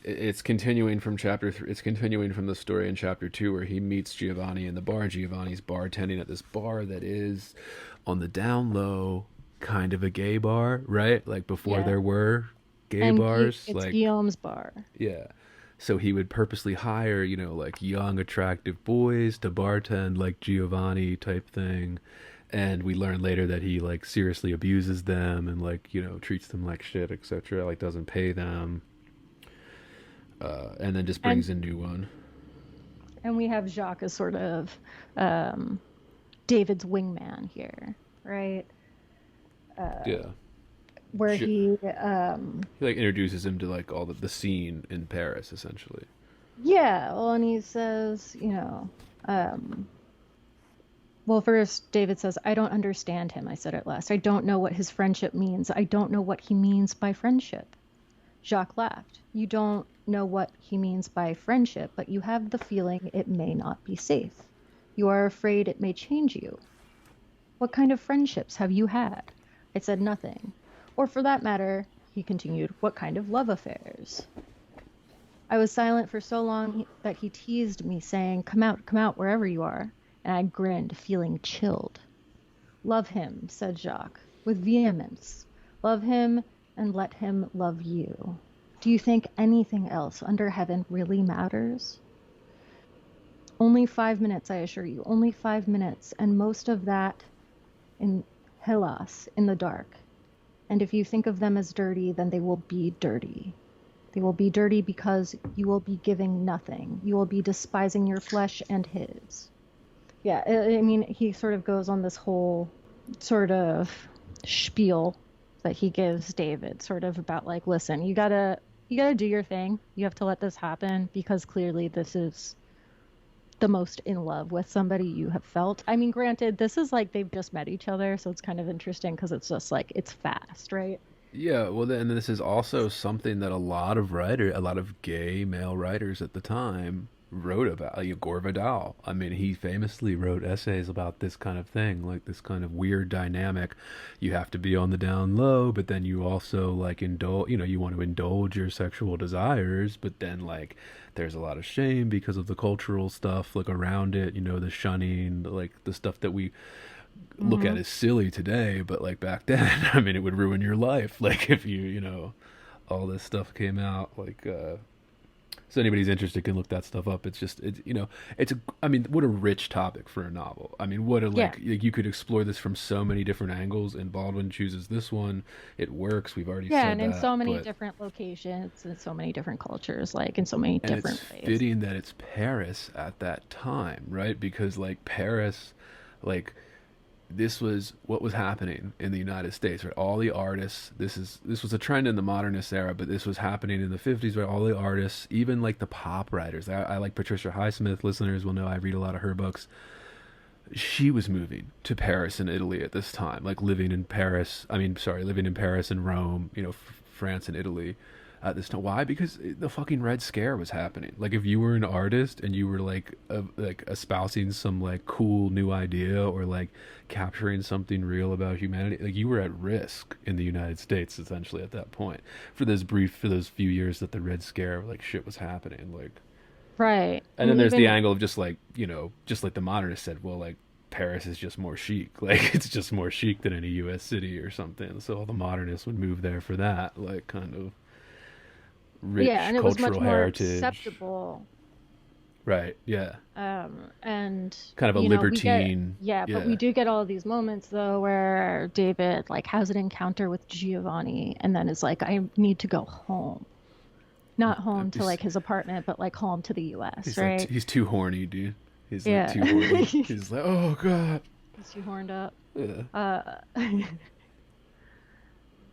it's continuing from chapter 3. It's continuing from the story in chapter 2 where he meets Giovanni in the bar. Giovanni's bartending at this bar that is on the down low, kind of a gay bar, right? Like before Yeah. there were gay And bars. it's Like Guillaume's bar. yeah. So he would purposely hire, like young, attractive boys to bartend, like Giovanni type thing. And we learn later that he like seriously abuses them and like, treats them like shit, etc. Like doesn't pay them. And then just brings a new one. And we have Jacques as sort of David's wingman here, right? Yeah. Where he He like introduces him to like all the scene in Paris, essentially. yeah, well, and he says, well, first David says, I don't understand him. I said it last. I don't know what his friendship means. I don't know what he means by friendship. Jacques laughed. You don't know what he means by friendship, but you have the feeling it may not be safe. You are afraid it may change you. What kind of friendships have you had? I said nothing. Or for that matter, he continued, what kind of love affairs? I was silent for so long that he teased me, saying, come out, wherever you are. And I grinned, feeling chilled. Love him, said Jacques, with vehemence. Love him and let him love you. Do you think anything else under heaven really matters? Only 5 minutes, I assure you, only 5 minutes, and most of that in Hellas, in the dark. And if you think of them as dirty, then they will be dirty. They will be dirty because you will be giving nothing. You will be despising your flesh and his. Yeah, I mean, he sort of goes on this whole sort of spiel that he gives David, sort of about like, listen, you gotta do your thing. You have to let this happen because clearly this is the most in love with somebody you have felt. I mean, granted, this is like they've just met each other, so it's kind of interesting because it's just like it's fast, right? Yeah, well, then this is also something that a lot of gay male writers at the time wrote about. Like Gore Vidal. I mean, he famously wrote essays about this kind of thing, like this kind of weird dynamic. You have to be on the down low, but then you also like indulge. You know, you want to indulge your sexual desires, but then like there's a lot of shame because of the cultural stuff like around it. You know, the shunning, like the stuff that we look at as silly today, but like back then, I mean, it would ruin your life. Like if you know, all this stuff came out, like, so anybody's interested can look that stuff up. It's just, it's, you know, I mean, what a rich topic for a novel. I mean, what a, like you could explore this from so many different angles, and Baldwin chooses this one. It works. We've already said and in that, so many different locations, and so many different cultures, like in so many different it's ways. Fitting that it's Paris at that time, right? Because like Paris, like, this was what was happening in the United States, right? All the artists, this was a trend in the modernist era, but this was happening in the 50s, right? All the artists, even like the pop writers. I like Patricia Highsmith. Listeners will know I read a lot of her books. She was moving to Paris and Italy at this time, like living in Paris and Rome, you know, France and Italy at this time. Why? Because the fucking Red Scare was happening. Like if you were an artist and you were like espousing some like cool new idea or like capturing something real about humanity, like you were at risk in the United States essentially at that point for those few years that the Red Scare like shit was happening, like, right. And then there's the angle of just like, you know, just like the modernists said, well, like Paris is just more chic, like it's just more chic than any U.S. city or something, so all the modernists would move there for that, like kind of rich and it cultural was much more heritage, acceptable, right? Yeah, and kind of a libertine. But we do get all of these moments though where David like has an encounter with Giovanni and then is like, I need to go home, not home to like his apartment, but like home to the U.S. Right? Like, he's too horny, dude. He's like too horny. He's like, oh god, he's too horned up.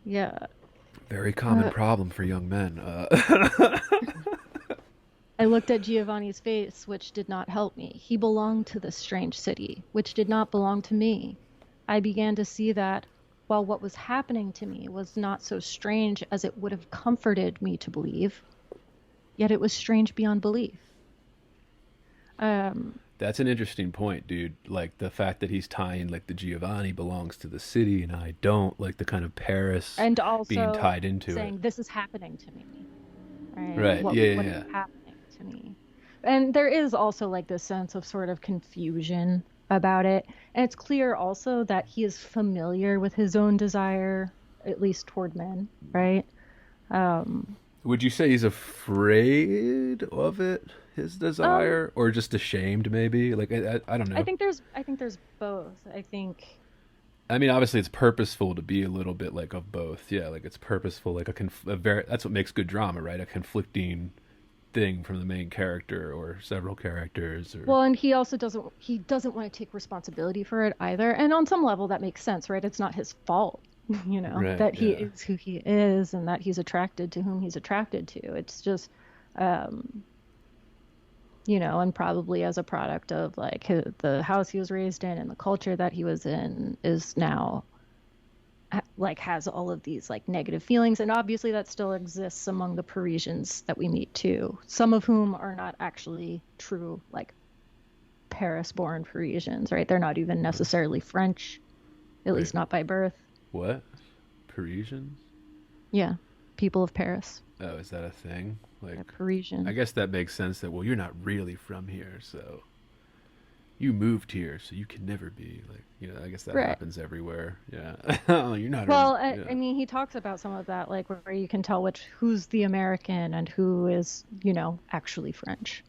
Yeah. Very common problem for young men. I looked at Giovanni's face, which did not help me. He belonged to this strange city, which did not belong to me. I began to see that, while what was happening to me was not so strange as it would have comforted me to believe, yet it was strange beyond belief. That's an interesting point, dude. Like the fact that he's tying like the Giovanni belongs to the city and I don't, like the kind of Paris and also being tied into saying, it. this is happening to me. Right. What is happening to me? And there is also like this sense of sort of confusion about it. And it's clear also that he is familiar with his own desire, at least toward men, right? Would you say he's afraid of it, his desire, or just ashamed maybe? Like I don't know. I think there's both. I mean, obviously it's purposeful to be a little bit like of both. Yeah, like it's purposeful, like that's what makes good drama, right? A conflicting thing from the main character or several characters. Well, and he also doesn't want to take responsibility for it either. And on some level that makes sense, right? It's not his fault, you know, right, that he is who he is and that he's attracted to whom he's attracted to. It's just, you know, and probably as a product of like the house he was raised in and the culture that he was in is now like has all of these like negative feelings, and obviously that still exists among the Parisians that we meet too, some of whom are not actually true like Paris born Parisians, right? They're not even necessarily French, at least not by birth. What? Parisians? Yeah, people of Paris. Oh, is that a thing? Like, They're Parisian. I guess that makes sense that, well, you're not really from here, so you moved here, so you can never be. Like, I guess that Right. happens everywhere. Yeah. You're not Well, yeah. I mean, he talks about some of that, like where you can tell who's the American and who is, actually French.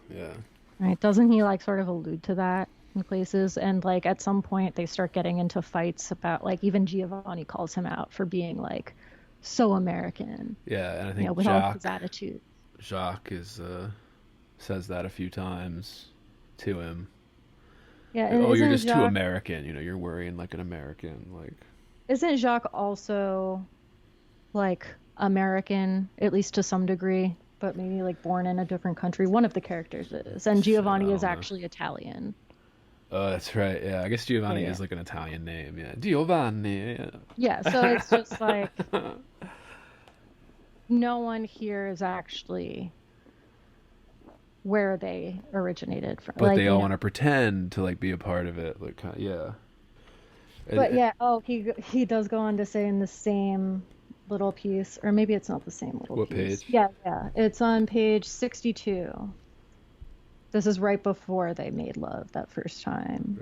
Yeah. Right? Doesn't he like sort of allude to that in places? And like at some point they start getting into fights about like even Giovanni calls him out for being like so American. Yeah, and I think With all his attitude. Jacques says that a few times to him. Yeah, and oh, you're isn't just too Jacques, American. You're worrying like an American. Like, isn't Jacques also like American, at least to some degree, but maybe like born in a different country? One of the characters is, and Giovanni is know. actually Italian. Oh, that's right. Yeah, I guess Giovanni Yeah. is like an Italian name. Yeah, Giovanni. Yeah. Yeah, so it's just like no one here is actually where they originated from. But like, they all want to pretend to like be a part of it. Like, yeah. But yeah, he does go on to say in the same little piece, or maybe it's not the same little What piece. page? Yeah, it's on page 62. This is right before they made love that first time.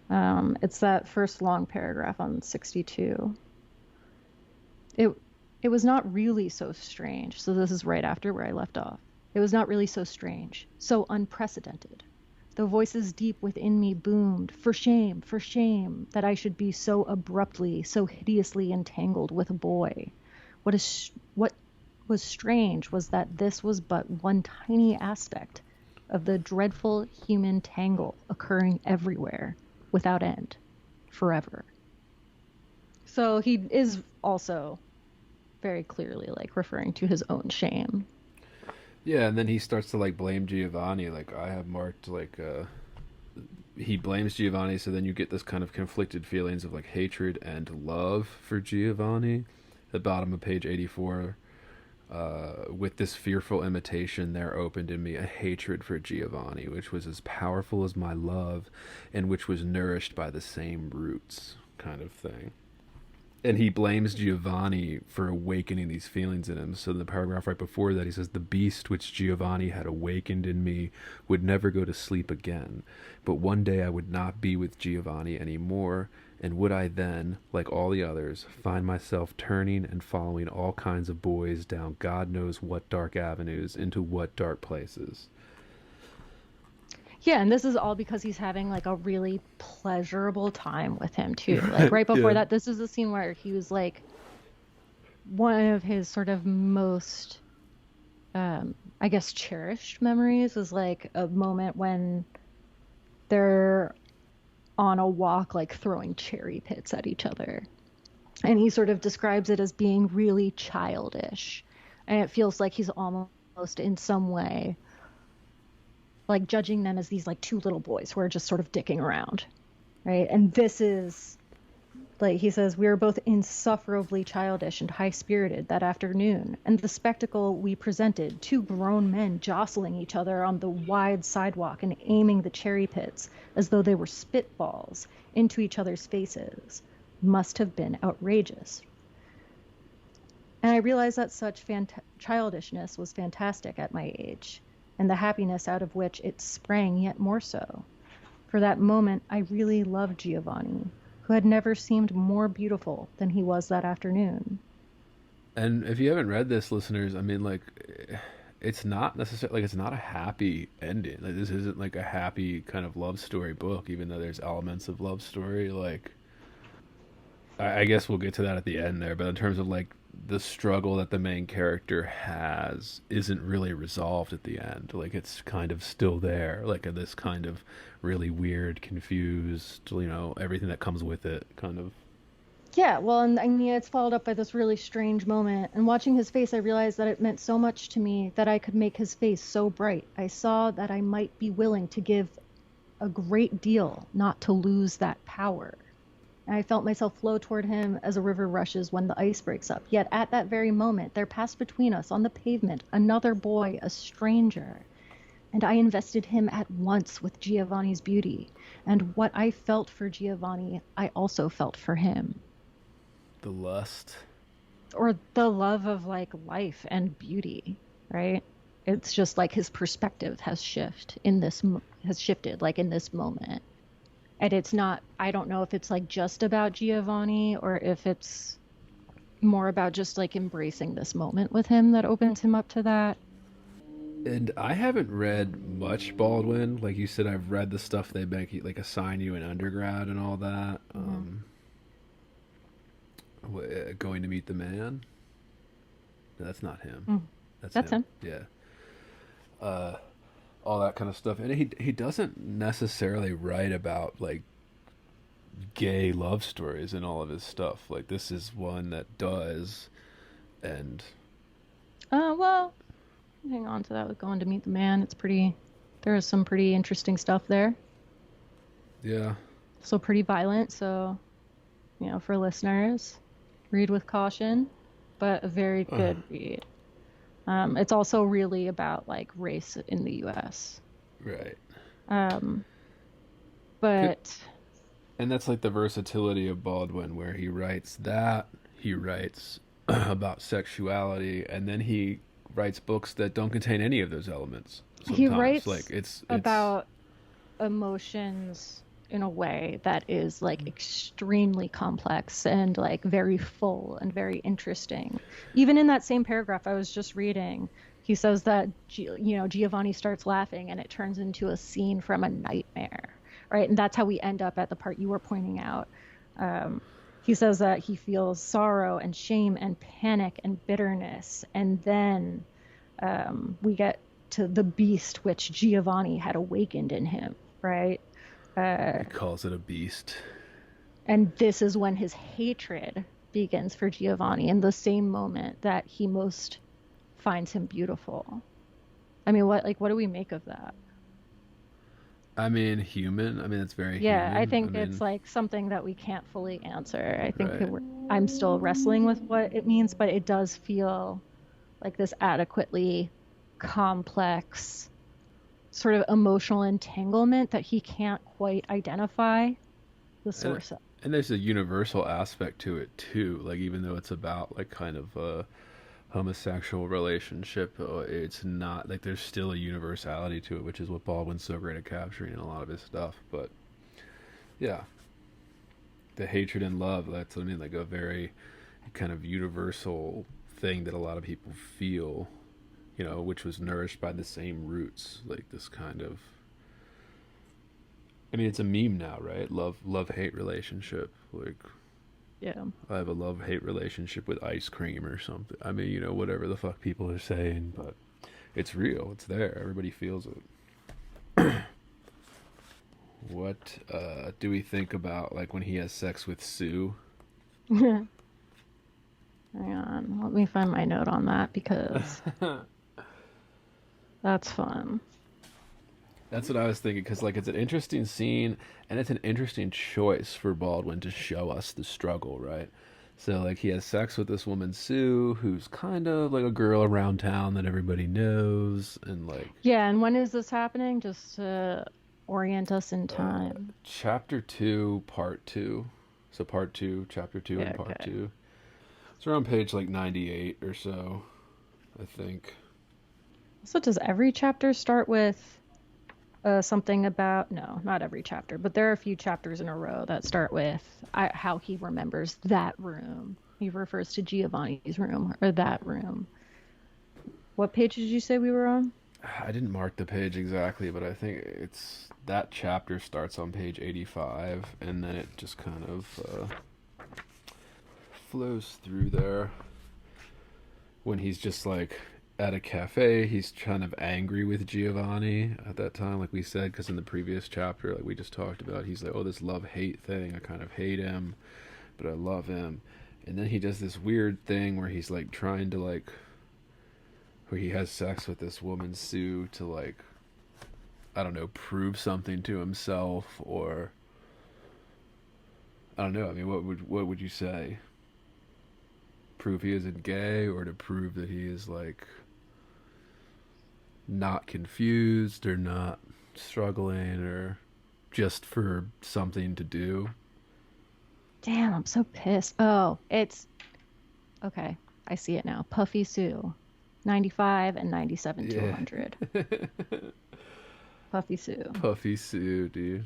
Right. It's that first long paragraph on 62. It was not really so strange. So this is right after where I left off. It was not really so strange, so unprecedented. The voices deep within me boomed, for shame, that I should be so abruptly, so hideously entangled with a boy. What was strange was that this was but one tiny aspect of the dreadful human tangle occurring everywhere, without end, forever. So he is also very clearly like referring to his own shame. Yeah, and then he starts to like blame Giovanni. Like, I have marked like he blames Giovanni, so then you get this kind of conflicted feelings of like hatred and love for Giovanni. At the bottom of page 84, with this fearful imitation there opened in me a hatred for Giovanni, which was as powerful as my love, and which was nourished by the same roots, kind of thing. And he blames Giovanni for awakening these feelings in him. So in the paragraph right before that, he says, the beast which Giovanni had awakened in me would never go to sleep again. But one day I would not be with Giovanni anymore, and would I then, like all the others, find myself turning and following all kinds of boys down God knows what dark avenues, into what dark places. Yeah, and this is all because he's having like a really pleasurable time with him too. Like right before that, this is the scene where he was like one of his sort of most I guess cherished memories is like a moment when they're on a walk like throwing cherry pits at each other. And he sort of describes it as being really childish. And it feels like he's almost in some way like judging them as these like two little boys who are just sort of dicking around, right? And this is like, he says, we were both insufferably childish and high-spirited that afternoon, and the spectacle we presented, two grown men jostling each other on the wide sidewalk and aiming the cherry pits as though they were spitballs into each other's faces, must have been outrageous. And I realized that such childishness was fantastic at my age, and the happiness out of which it sprang yet more so. For that moment, I really loved Giovanni, who had never seemed more beautiful than he was that afternoon. And if you haven't read this, listeners, I mean, like, it's not necessarily, like, it's not a happy ending. Like, this isn't, like, a happy kind of love story book, even though there's elements of love story. Like, I guess we'll get to that at the end there, but in terms of, like, the struggle that the main character has isn't really resolved at the end. Like, it's kind of still there, like this kind of really weird, confused, everything that comes with it, kind of. Yeah, well, and I mean, it's followed up by this really strange moment. And watching his face, I realized that it meant so much to me that I could make his face so bright. I saw that I might be willing to give a great deal not to lose that power. And I felt myself flow toward him as a river rushes when the ice breaks up. Yet at that very moment, there passed between us on the pavement another boy, a stranger. And I invested him at once with Giovanni's beauty, and what I felt for Giovanni, I also felt for him. The lust. Or the love of like life and beauty, right? It's just like his perspective has shifted like in this moment. And it's not, I don't know if it's like just about Giovanni or if it's more about just like embracing this moment with him that opens him up to that. And I haven't read much Baldwin. Like you said, I've read the stuff they make you like assign you in undergrad and all that. Going to Meet the Man. No, that's not him. That's him. Yeah. All that kind of stuff, and he doesn't necessarily write about like gay love stories in all of his stuff. Like this is one that does, and Well, hang on to that with Going to Meet the Man. There is some pretty interesting stuff there. yeah. So pretty violent. So, for listeners, read with caution, but a very good read. It's also really about like race in the U.S. Right. But And that's like the versatility of Baldwin, where he writes about sexuality, and then he writes books that don't contain any of those elements. Sometimes. he writes like it's about emotions in a way that is like extremely complex and like very full and very interesting. Even in that same paragraph I was just reading, he says that Giovanni starts laughing and it turns into a scene from a nightmare, right? And that's how we end up at the part you were pointing out. He says that he feels sorrow and shame and panic and bitterness, and then we get to the beast which Giovanni had awakened in him, right? he calls it a beast. And this is when his hatred begins for Giovanni, in the same moment that he most finds him beautiful. I mean, what do we make of that? I mean, human. I mean, it's very Yeah, human. I think it's like something that we can't fully answer. I think Right. I'm still wrestling with what it means, but it does feel like this adequately complex sort of emotional entanglement that he can't quite identify the source of. And there's a universal aspect to it too. Like even though it's about like kind of a homosexual relationship, it's not like there's still a universality to it, which is what Baldwin's so great at capturing in a lot of his stuff. But yeah, the hatred and love, that's what I mean, like a very kind of universal thing that a lot of people feel, which was nourished by the same roots, like this kind of, I mean, it's a meme now, right? Love hate relationship. Like, Yeah. I have a love hate relationship with ice cream or something. I mean, whatever the fuck people are saying, but it's real. It's there. Everybody feels it. What do we think about like when he has sex with Sue? Hang on, let me find my note on that because that's fun. That's what I was thinking, because like it's an interesting scene and it's an interesting choice for Baldwin to show us the struggle, right? So like he has sex with this woman Sue, who's kind of like a girl around town that everybody knows, and like Yeah, and when is this happening? Just to orient us in time. Chapter 2, Part 2. So Part 2, Chapter 2, Yeah, and Part okay. 2. It's around page like 98 or so, I think. So does every chapter start with something about, no, not every chapter, but there are a few chapters in a row that start with how he remembers that room. He refers to Giovanni's room or that room. What page did you say we were on? I didn't mark the page exactly, but I think it's that chapter starts on page 85, and then it just kind of flows through there. When he's just like at a cafe, he's kind of angry with Giovanni at that time, like we said, because in the previous chapter, like we just talked about, he's like, oh, this love-hate thing, I kind of hate him, but I love him. And then he does this weird thing where he's like trying to like, where he has sex with this woman Sue to like, I don't know, prove something to himself, or I don't know. I mean, what would you say? Prove he isn't gay, or to prove that he is like not confused or not struggling or just for something to do. Damn, I'm so pissed. Oh, it's okay. I see it now. Puffy Sue, 95 and 97 to Yeah. 100. Puffy Sue. Puffy Sue, dude.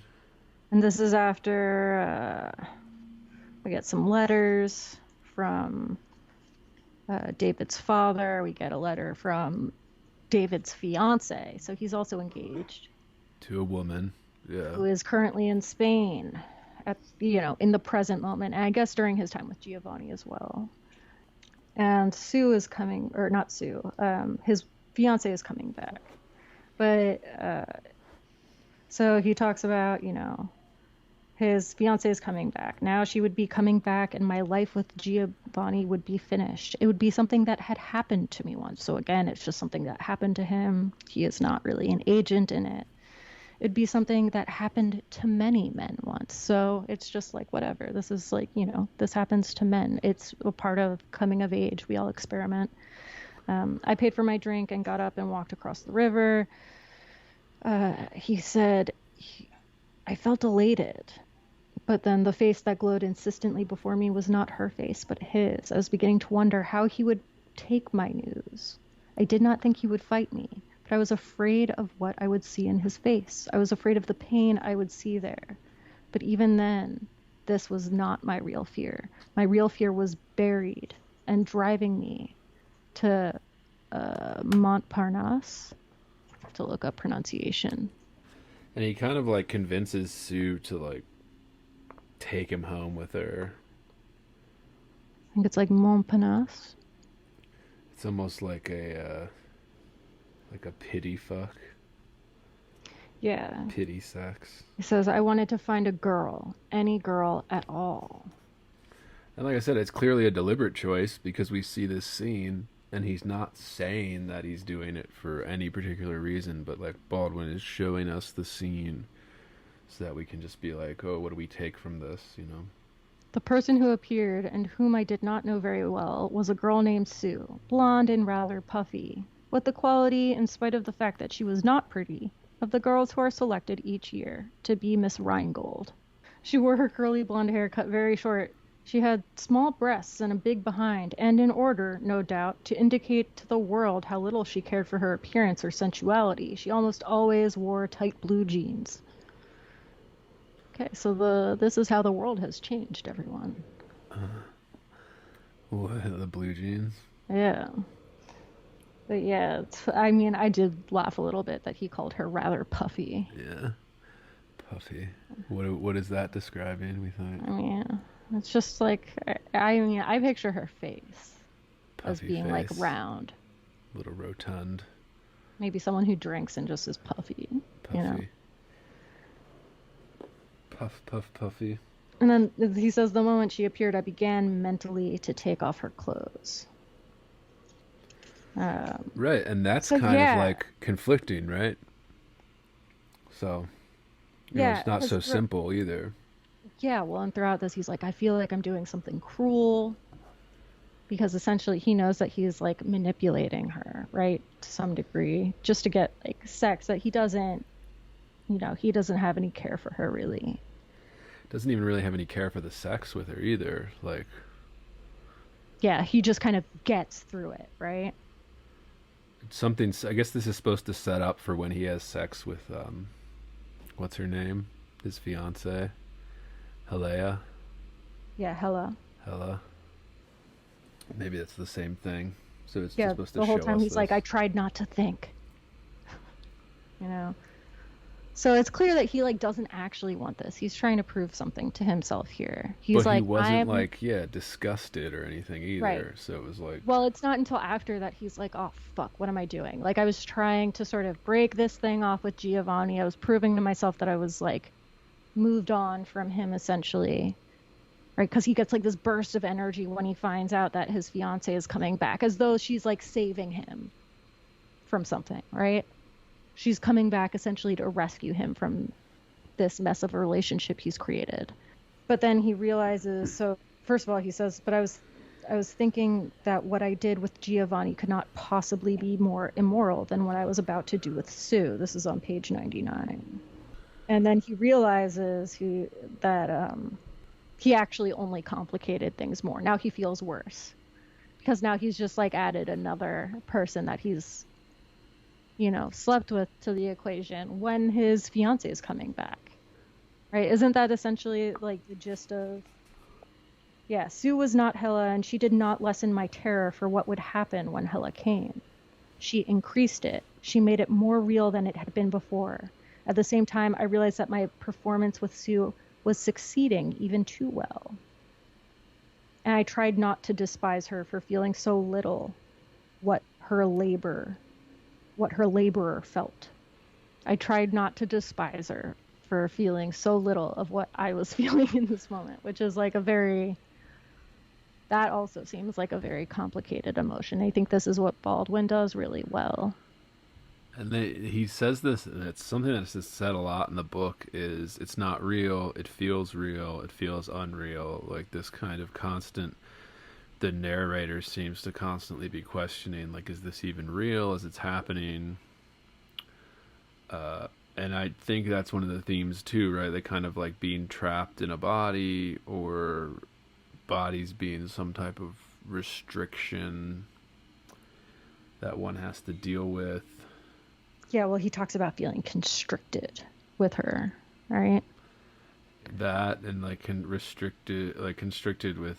And this is after we get some letters from David's father. We get a letter from David's fiance. So he's also engaged. To a woman. Yeah. Who is currently in Spain at, in the present moment. And I guess during his time with Giovanni as well. And Sue is coming, or not Sue, his fiance is coming back. But, so he talks about, his fiance is coming back. Now she would be coming back and my life with Giovanni would be finished. It would be something that had happened to me once. So again, it's just something that happened to him. He is not really an agent in it. It'd be something that happened to many men once. So it's just like, whatever. This is like, this happens to men. It's a part of coming of age. We all experiment. I paid for my drink and got up and walked across the river. He said, I felt elated. But then the face that glowed insistently before me was not her face, but his. I was beginning to wonder how he would take my news. I did not think he would fight me. But I was afraid of what I would see in his face. I was afraid of the pain I would see there. But even then, this was not my real fear. My real fear was buried and driving me to Montparnasse to look up pronunciation. And he kind of like convinces Sue to like take him home with her. I think it's like Montparnasse. It's almost like a pity fuck. Yeah. Pity sex. He says, I wanted to find a girl, any girl at all. And like I said, it's clearly a deliberate choice because we see this scene and he's not saying that he's doing it for any particular reason, but like Baldwin is showing us the scene so that we can just be like, oh, what do we take from this, The person who appeared and whom I did not know very well was a girl named Sue, blonde and rather puffy, with the quality, in spite of the fact that she was not pretty, of the girls who are selected each year to be Miss Rheingold. She wore her curly blonde hair cut very short. She had small breasts and a big behind, and in order, no doubt, to indicate to the world how little she cared for her appearance or sensuality, she almost always wore tight blue jeans. Okay, so this is how the world has changed, everyone. What, the blue jeans? Yeah. But yeah, I did laugh a little bit that he called her rather puffy. Yeah. Puffy. What is that describing, we think? It's just like, I picture her face as Puffy being like face. round. Little rotund. Maybe someone who drinks and just is puffy. Puffy. Puff, puffy. And then he says, the moment she appeared, I began mentally to take off her clothes. Right, and that's so kind yeah. of like conflicting, right? So, Yeah, it's not so because simple either. Yeah, well, and throughout this, he's like, I feel like I'm doing something cruel. Because essentially he knows that he's like manipulating her, right? To some degree, just to get like sex that he doesn't have any care for her really. Doesn't even really have any care for the sex with her either. Like, yeah, he just kind of gets through it, right? something. I guess this is supposed to set up for when he has sex with what's her name? His fiance, Helea. Yeah, Hella. Maybe that's the same thing. So it's Yeah, supposed to the whole show time us he's like, this. I tried not to think. So it's clear that he like doesn't actually want this. He's trying to prove something to himself here. He's But like, he wasn't I'm like, disgusted or anything either. Right. So it was like, Well, it's not until after that he's like, oh, fuck, what am I doing? Like, I was trying to sort of break this thing off with Giovanni. I was proving to myself that I was, like, moved on from him, essentially. Right? Because he gets, like, this burst of energy when he finds out that his fiance is coming back, as though she's, like, saving him from something, right? She's coming back, essentially, to rescue him from this mess of a relationship he's created. But then he realizes, so, first of all, he says, but I was thinking that what I did with Giovanni could not possibly be more immoral than what I was about to do with Sue. This is on page 99. And then he realizes that he actually only complicated things more. Now he feels worse because now he's just like added another person that he's, slept with to the equation when his fiance is coming back. Right? Isn't that essentially like the gist of, yeah, Sue was not Hela, and she did not lessen my terror for what would happen when Hela came. She increased it. She made it more real than it had been before. At the same time, I realized that my performance with Sue was succeeding even too well. And I tried not to despise her for feeling so little what her laborer felt. I tried not to despise her for feeling so little of what I was feeling in this moment, which is like that also seems like a very complicated emotion. I think this is what Baldwin does really well. And he says this, and it's something that's just said a lot in the book, is it's not real, it feels unreal, like this kind of constant, the narrator seems to constantly be questioning, like, is this even real, as it's happening? And I think that's one of the themes too, right? They kind of like being trapped in a body, or bodies being some type of restriction that one has to deal with. Yeah, well, he talks about feeling constricted with her, right? That, and like constricted with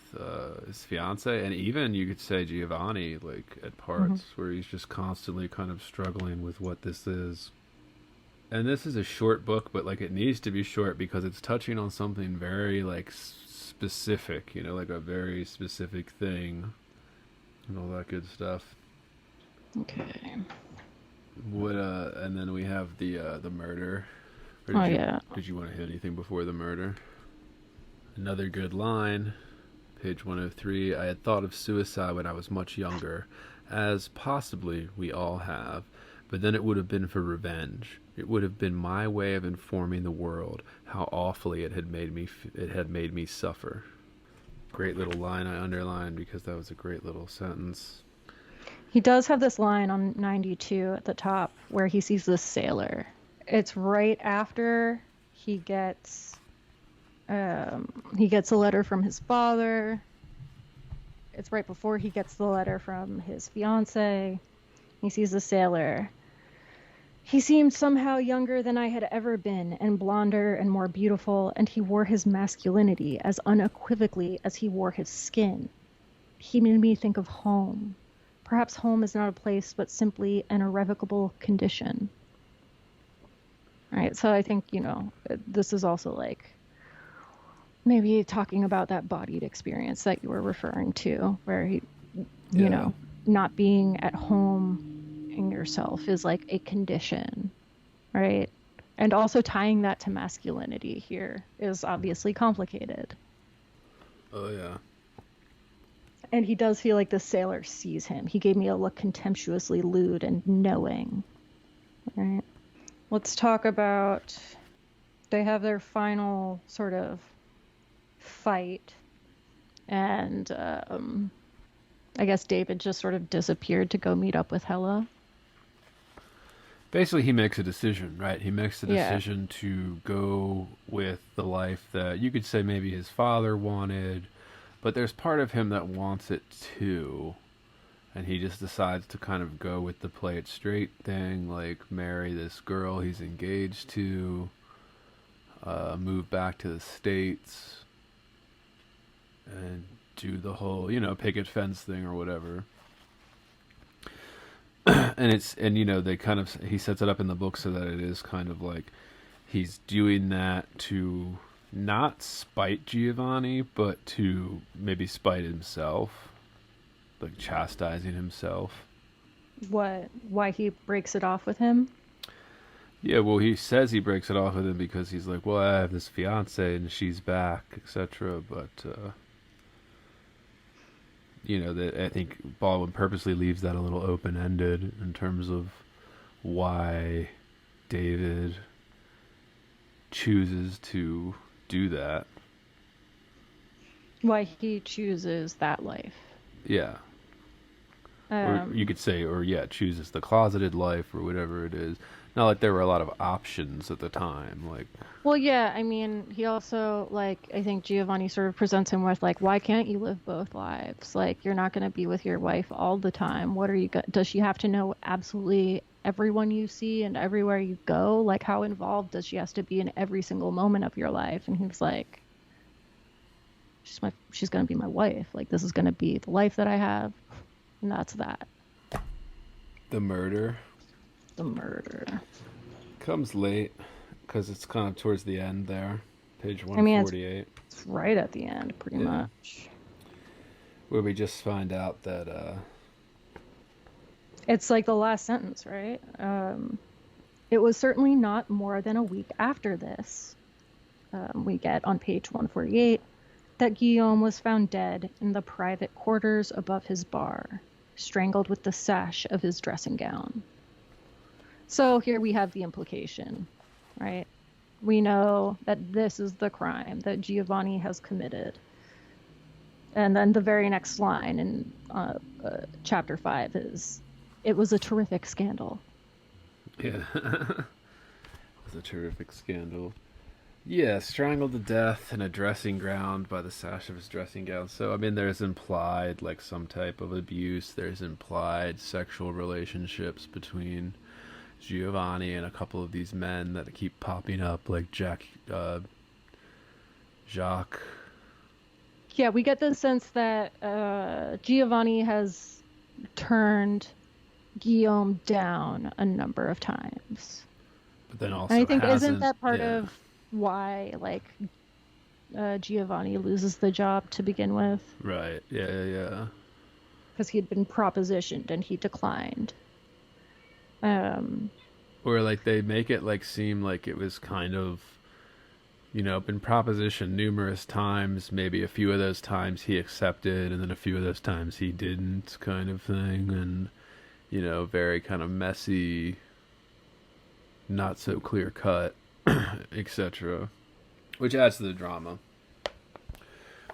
his fiance, and even you could say Giovanni, like at parts where he's just constantly kind of struggling with what this is. And this is a short book, but like it needs to be short because it's touching on something very like specific, like a very specific thing and all that good stuff. Okay. And then we have the murder. Yeah. Did you want to hit anything before the murder? Another good line, page 103. I had thought of suicide when I was much younger, as possibly we all have, but then it would have been for revenge. It would have been my way of informing the world how awfully it had made me suffer. Great little line I underlined because that was a great little sentence. He does have this line on 92 at the top where he sees this sailor. It's right after he gets a letter from his father. It's right before he gets the letter from his fiance. He sees the sailor. He seemed somehow younger than I had ever been, and blonder and more beautiful, and he wore his masculinity as unequivocally as he wore his skin. He made me think of home. Perhaps home is not a place, but simply an irrevocable condition. Right, so I think, this is also like maybe talking about that bodied experience that you were referring to, where he, not being at home in yourself is like a condition, right? And also tying that to masculinity here is obviously complicated. Oh, yeah. And he does feel like the sailor sees him. He gave me a look contemptuously lewd and knowing. Right? Let's talk about, they have their final sort of fight. And I guess David just sort of disappeared to go meet up with Hela. Basically, he makes a decision, right? He makes the decision to go with the life that you could say maybe his father wanted, but there's part of him that wants it too. And he just decides to kind of go with the play it straight thing, like marry this girl he's engaged to, move back to the States, and do the whole, picket fence thing or whatever. He sets it up in the book so that it is kind of like he's doing that to not spite Giovanni, but to maybe spite himself, like chastising himself. What? Why he breaks it off with him? Yeah, well, he says he breaks it off with him because he's like, well, I have this fiance and she's back, etc. But that I think Baldwin purposely leaves that a little open-ended in terms of why David chooses to do that. Why he chooses that life. Yeah. Or Um, you could say, or yeah, chooses the closeted life or whatever it is. Not like there were a lot of options at the time. Like, well, yeah, I mean, he also, like, I think Giovanni sort of presents him with, like, why can't you live both lives? Like, you're not going to be with your wife all the time. What are you, does she have to know absolutely everyone you see and everywhere you go? Like, how involved does she has to be in every single moment of your life? And he was like, she's going to be my wife. Like, this is going to be the life that I have. And that's that. the murder The murder. comes late because it's kind of towards the end there. Page I mean, 148. it's right at the end, pretty Yeah. much. Where we just find out that, It's like the last sentence, right? It was certainly not more than a week after this. We get on page 148 that Guillaume was found dead in the private quarters above his bar, strangled with the sash of his dressing gown. So here we have the implication, right? We know that this is the crime that Giovanni has committed. And then the very next line in chapter 5 is, it was a terrific scandal. yeah. It was a terrific scandal. Yeah, strangled to death in a dressing gown by the sash of his dressing gown. So, I mean, there's implied, like, some type of abuse. There's implied sexual relationships between Giovanni and a couple of these men that keep popping up, like Jacques. Yeah, we get the sense that Giovanni has turned Guillaume down a number of times. But then also And I think isn't hasn't. that part Yeah. of why, like, Giovanni loses the job to begin with? Right. Yeah. Because he'd been propositioned and he declined. Or, like, they make it, like, seem like it was kind of, you know, been propositioned numerous times. Maybe a few of those times he accepted, and then a few of those times he didn't, kind of thing. And, you know, very kind of messy, not so clear cut, etc. Which adds to the drama.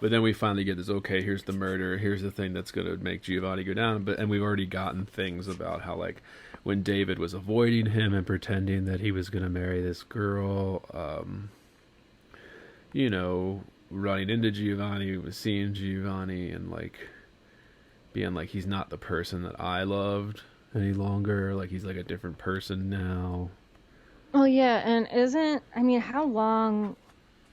But then we finally get this, okay, here's the murder, here's the thing that's going to make Giovanni go down. And we've already gotten things about how, like, when David was avoiding him and pretending that he was going to marry this girl, you know, running into Giovanni, seeing Giovanni, and, like, being like, he's not the person that I loved any longer. Like, he's, like, a different person now. Well, yeah, and how long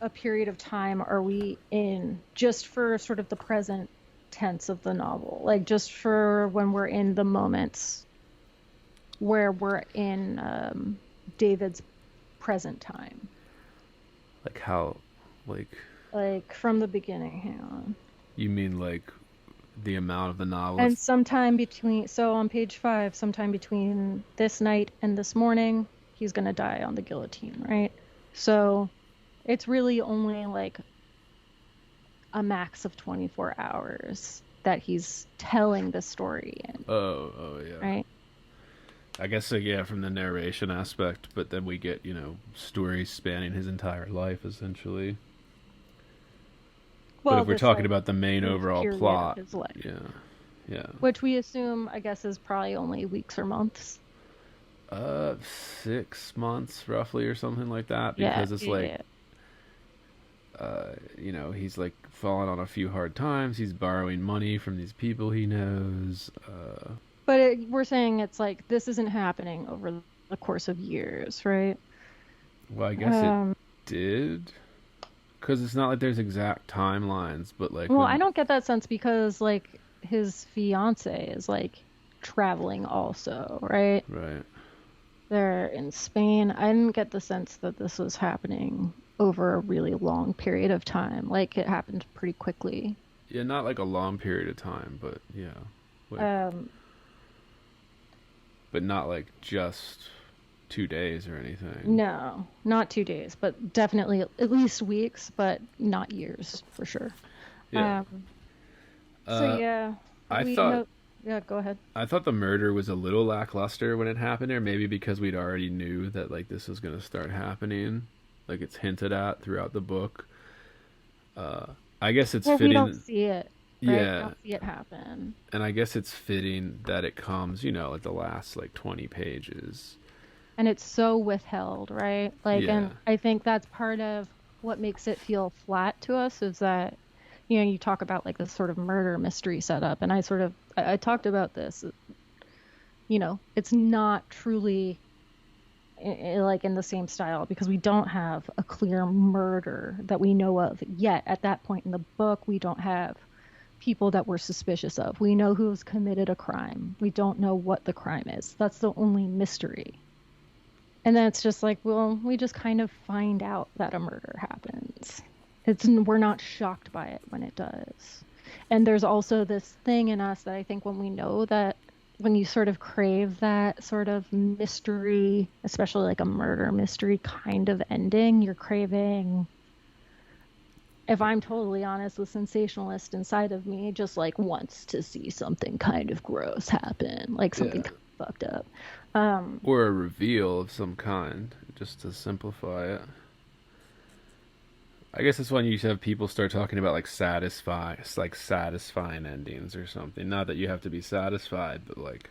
a period of time are we in just for sort of the present tense of the novel? Like, just for when we're in the moments where we're in David's present time. Like, how, like... Like, from the beginning, hang on. You mean, like, the amount of the novel? And sometime between, so on page 5, sometime between this night and this morning, he's going to die on the guillotine, right? So it's really only like a max of 24 hours that he's telling the story in. Oh, yeah. Right? I guess, like, yeah, from the narration aspect, but then we get, you know, stories spanning his entire life, essentially. Well, but if we're this, talking like, about the main this overall period of plot, his life. yeah. Which we assume, I guess, is probably only weeks or months. 6 months, roughly, or something like that, Yeah, because it's like... yeah. You know, he's, like, fallen on a few hard times. He's borrowing money from these people he knows. But we're saying it's like, this isn't happening over the course of years, right? Well, I guess it did. Because it's not like there's exact timelines, but, like... Well, I don't get that sense because, like, his fiance is, like, traveling also, right? Right. They're in Spain. I didn't get the sense that this was happening over a really long period of time. Like, it happened pretty quickly. Yeah, not like a long period of time, but yeah. Like, but not like just 2 days or anything. No, not 2 days, but definitely at least weeks, but not years for sure. Yeah. So yeah, yeah, go ahead. I thought the murder was a little lackluster when it happened, or maybe because we'd already knew that, like, this was going to start happening. Like, it's hinted at throughout the book. I guess it's Well, fitting. we don't see it right? We Yeah, don't see it happen. and I guess it's fitting that it comes, at the last like 20 pages. And it's so withheld, right? Like, Yeah. and I think that's part of what makes it feel flat to us is that, you talk about like this sort of murder mystery setup, and I talked about this, it's not truly like in the same style because we don't have a clear murder that we know of yet. At that point in the book, we don't have people that we're suspicious of. We know who's committed a crime. We don't know what the crime is. That's the only mystery. And then it's just like, well, we just kind of find out that a murder happens. We're not shocked by it when it does. And there's also this thing in us that I think when we know that, when you sort of crave that sort of mystery, especially like a murder mystery kind of ending, you're craving, if I'm totally honest, the sensationalist inside of me just like wants to see something kind of gross happen, like something Yeah. kind of fucked up. Or a reveal of some kind, just to simplify it. I guess it's when you have people start talking about like satisfying endings or something. Not that you have to be satisfied, but like,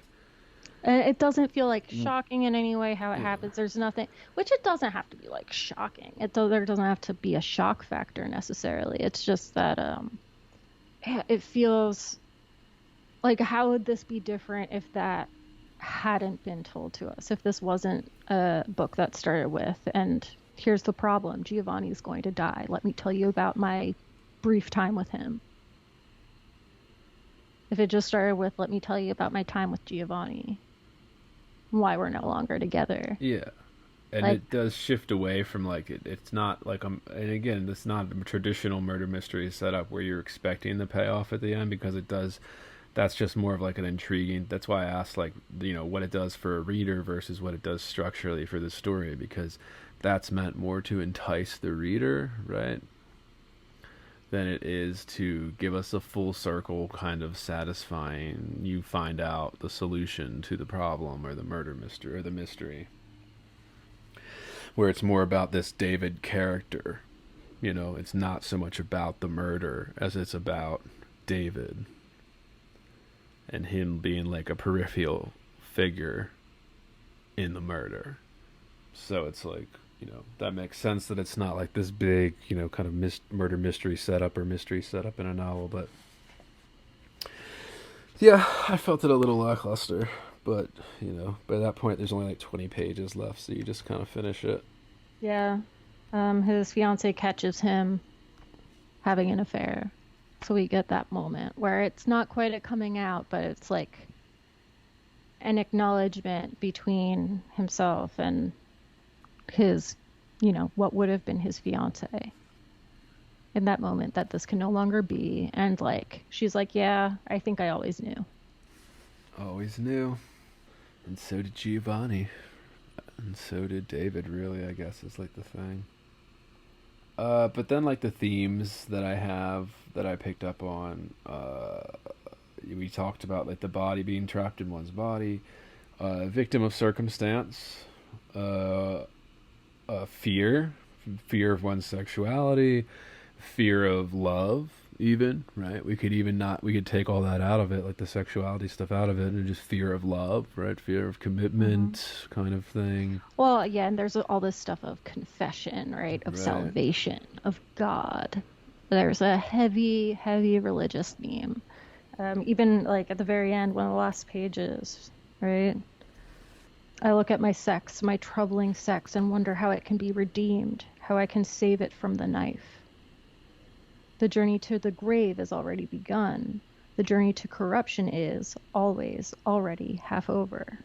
It doesn't feel like shocking in any way how it happens. There's nothing, which it doesn't have to be like shocking. There doesn't have to be a shock factor necessarily. It's just that it feels like, how would this be different if that hadn't been told to us? If this wasn't a book that started with, and here's the problem, Giovanni's going to die. Let me tell you about my brief time with him. If it just started with, let me tell you about my time with Giovanni, why we're no longer together. yeah. And Like- it does shift away from like it's not like and again, it's not a traditional murder mystery setup where you're expecting the payoff at the end, because it does. That's just more of like an intriguing. That's why I asked like what it does for a reader versus what it does structurally for the story, because that's meant more to entice the reader, right? Than it is to give us a full circle kind of satisfying. You find out the solution to the problem or the murder mystery or the mystery. Where it's more about this David character. It's not so much about the murder as it's about David and him being like a peripheral figure in the murder. So it's like, that makes sense that it's not like this big, kind of murder mystery setup or mystery setup in a novel. But yeah, I felt it a little lackluster. But, by that point, there's only like 20 pages left, so you just kind of finish it. Yeah. His fiance catches him having an affair. So we get that moment where it's not quite a coming out, but it's like an acknowledgement between himself and his, what would have been his fiance. In that moment that this can no longer be. And like, she's like, yeah, I think I always knew. Always knew. And so did Giovanni. And so did David, really, I guess, is like the thing. But then like the themes that I picked up on, we talked about like the body being trapped in one's body, victim of circumstance, fear of one's sexuality, fear of love, even, right? We could take all that out of it, like the sexuality stuff out of it, and just fear of love, right? Fear of commitment, kind of thing. Well, yeah, and there's all this stuff of confession, right? Of Right. salvation, of God. There's a heavy, heavy religious theme. Even like at the very end, one of the last pages, right? I look at my sex, my troubling sex, and wonder how it can be redeemed, how I can save it from the knife. The journey to the grave has already begun. The journey to corruption is always already half over.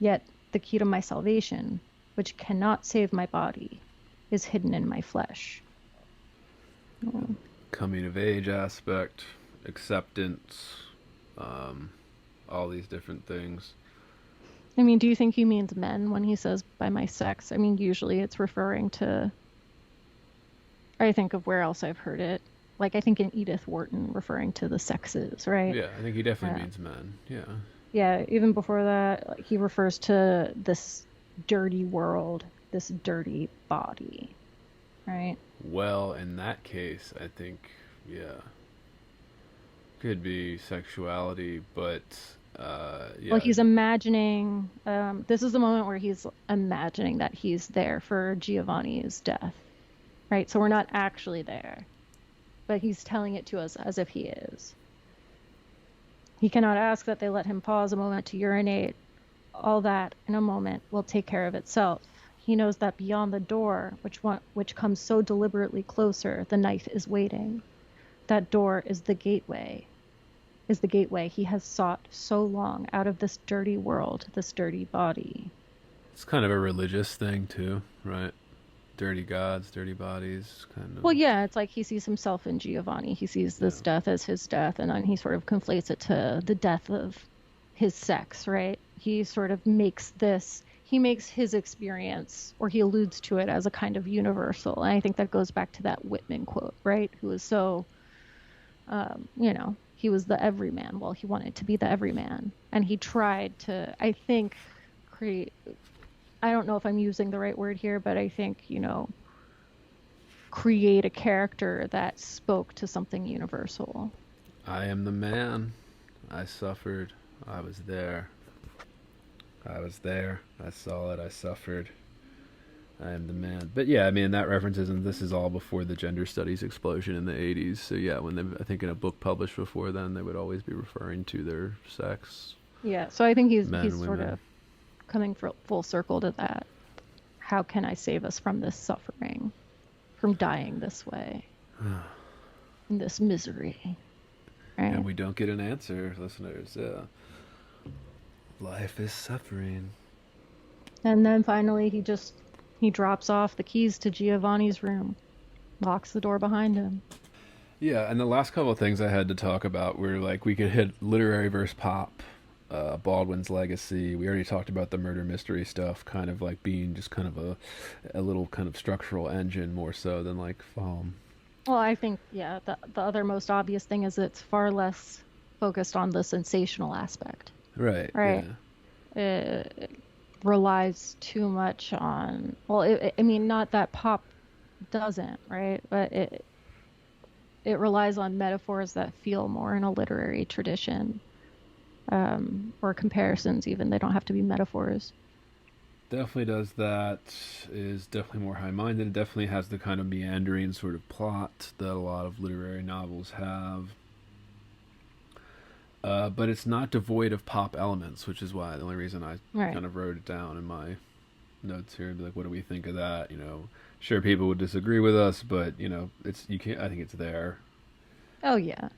Yet the key to my salvation, which cannot save my body, is hidden in my flesh. Coming of age aspect, acceptance, all these different things. I mean, do you think he means men when he says by my sex? I mean, usually it's referring to, I think of where else I've heard it. Like, I think in Edith Wharton, referring to the sexes, right? Yeah, I think he definitely Yeah. means men. Yeah. Yeah, even before that, like, he refers to this dirty world, this dirty body, right? Well, in that case, I think, yeah. Could be sexuality, but Well, yeah, he's imagining, this is the moment where he's imagining that he's there for Giovanni's death, right? So we're not actually there, but he's telling it to us as if he is. He cannot ask that they let him pause a moment to urinate. All that in a moment will take care of itself. He knows that beyond the door, which comes so deliberately closer, the knife is waiting. That door is the gateway he has sought so long out of this dirty world, this dirty body. it's kind of a religious thing too, right? Dirty gods, dirty bodies, kind of. Well, yeah, it's like he sees himself in Giovanni. He sees this Yeah. death as his death, and then he sort of conflates it to the death of his sex, right? He makes his experience, or he alludes to it as a kind of universal. And I think that goes back to that Whitman quote, right? Who was so, he was the everyman. Well, he wanted to be the everyman. And he tried to, I think, create, I don't know if I'm using the right word here, but I think, create a character that spoke to something universal. I am the man. I suffered. I was there. I was there. I saw it. I suffered. I am the man. But yeah, I mean, that references, and this is all before the gender studies explosion in the 80s. So yeah, when they, I think in a book published before then, they would always be referring to their sex. Yeah, so I think he's Men, he's sort women. of coming full circle to that. How can I save us from this suffering, from dying this way, in this misery? Right? And we don't get an answer, listeners. Yeah. Life is suffering. And then finally, he drops off the keys to Giovanni's room, locks the door behind him. Yeah, and the last couple of things I had to talk about were like we could hit literary versus pop, Baldwin's legacy. We already talked about the murder mystery stuff, kind of like being just kind of a little kind of structural engine more so than like Well, I think, yeah, the other most obvious thing is it's far less focused on the sensational aspect. right. Right. Yeah. It relies too much on, well, I mean, not that pop doesn't, right? But it relies on metaphors that feel more in a literary tradition, or comparisons even. They don't have to be metaphors. Definitely does that. Is definitely more high-minded. It definitely has the kind of meandering sort of plot that a lot of literary novels have. But it's not devoid of pop elements, which is why the only reason I Right. kind of wrote it down in my notes here. Like, what do we think of that? Sure, people would disagree with us, but it's you can't. I think it's there. Oh, yeah.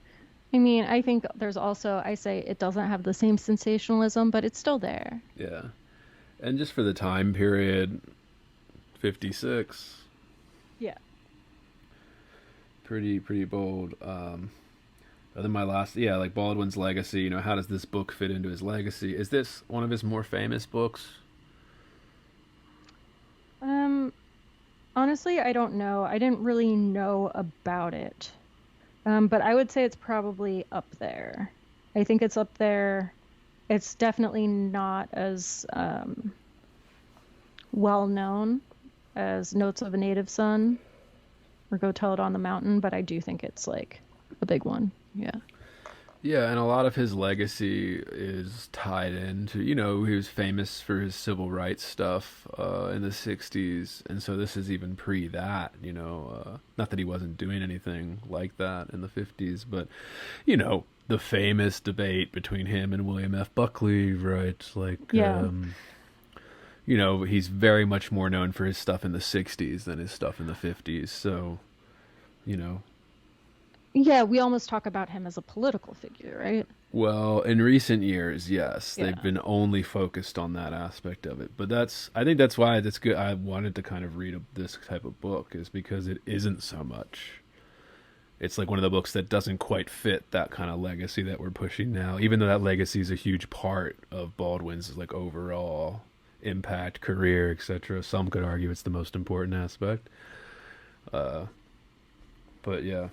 I mean, I think there's also, I say it doesn't have the same sensationalism, but it's still there. Yeah, and just for the time period, 56, Yeah. pretty bold. Then my last, yeah, like Baldwin's legacy. How does this book fit into his legacy? Is this one of his more famous books? Honestly, I don't know. I didn't really know about it. But I would say it's probably up there. I think it's up there. It's definitely not as well known as Notes of a Native Son or Go Tell It on the Mountain, but I do think it's like a big one. Yeah. Yeah, and a lot of his legacy is tied into, he was famous for his civil rights stuff in the 60s, and so this is even pre that, not that he wasn't doing anything like that in the 50s, but, the famous debate between him and William F. Buckley, right? Like, Yeah. He's very much more known for his stuff in the 60s than his stuff in the 50s, so, Yeah, we almost talk about him as a political figure, right? Well, in recent years, yes, Yeah. they've been only focused on that aspect of it. But I think that's why that's good. I wanted to kind of read this type of book is because it isn't so much. It's like one of the books that doesn't quite fit that kind of legacy that we're pushing now, even though that legacy is a huge part of Baldwin's like overall impact, career, etc. Some could argue it's the most important aspect. But yeah.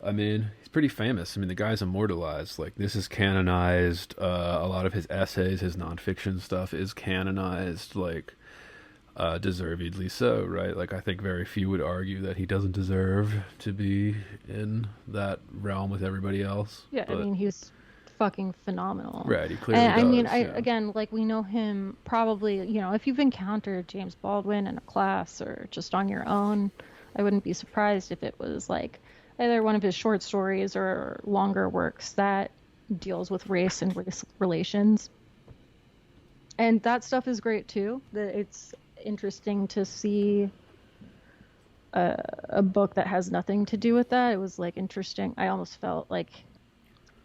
I mean, he's pretty famous. I mean, the guy's immortalized. Like, this is canonized. A lot of his essays, his nonfiction stuff is canonized. Like, deservedly so, right? Like, I think very few would argue that he doesn't deserve to be in that realm with everybody else. Yeah, I But mean, he's fucking phenomenal. right, he clearly And I mean, does. I Yeah. again, like we know him probably, if you've encountered James Baldwin in a class or just on your own, I wouldn't be surprised if it was like either one of his short stories or longer works that deals with race and race relations. And that stuff is great too. It's interesting to see a book that has nothing to do with that. It was like interesting. I almost felt like,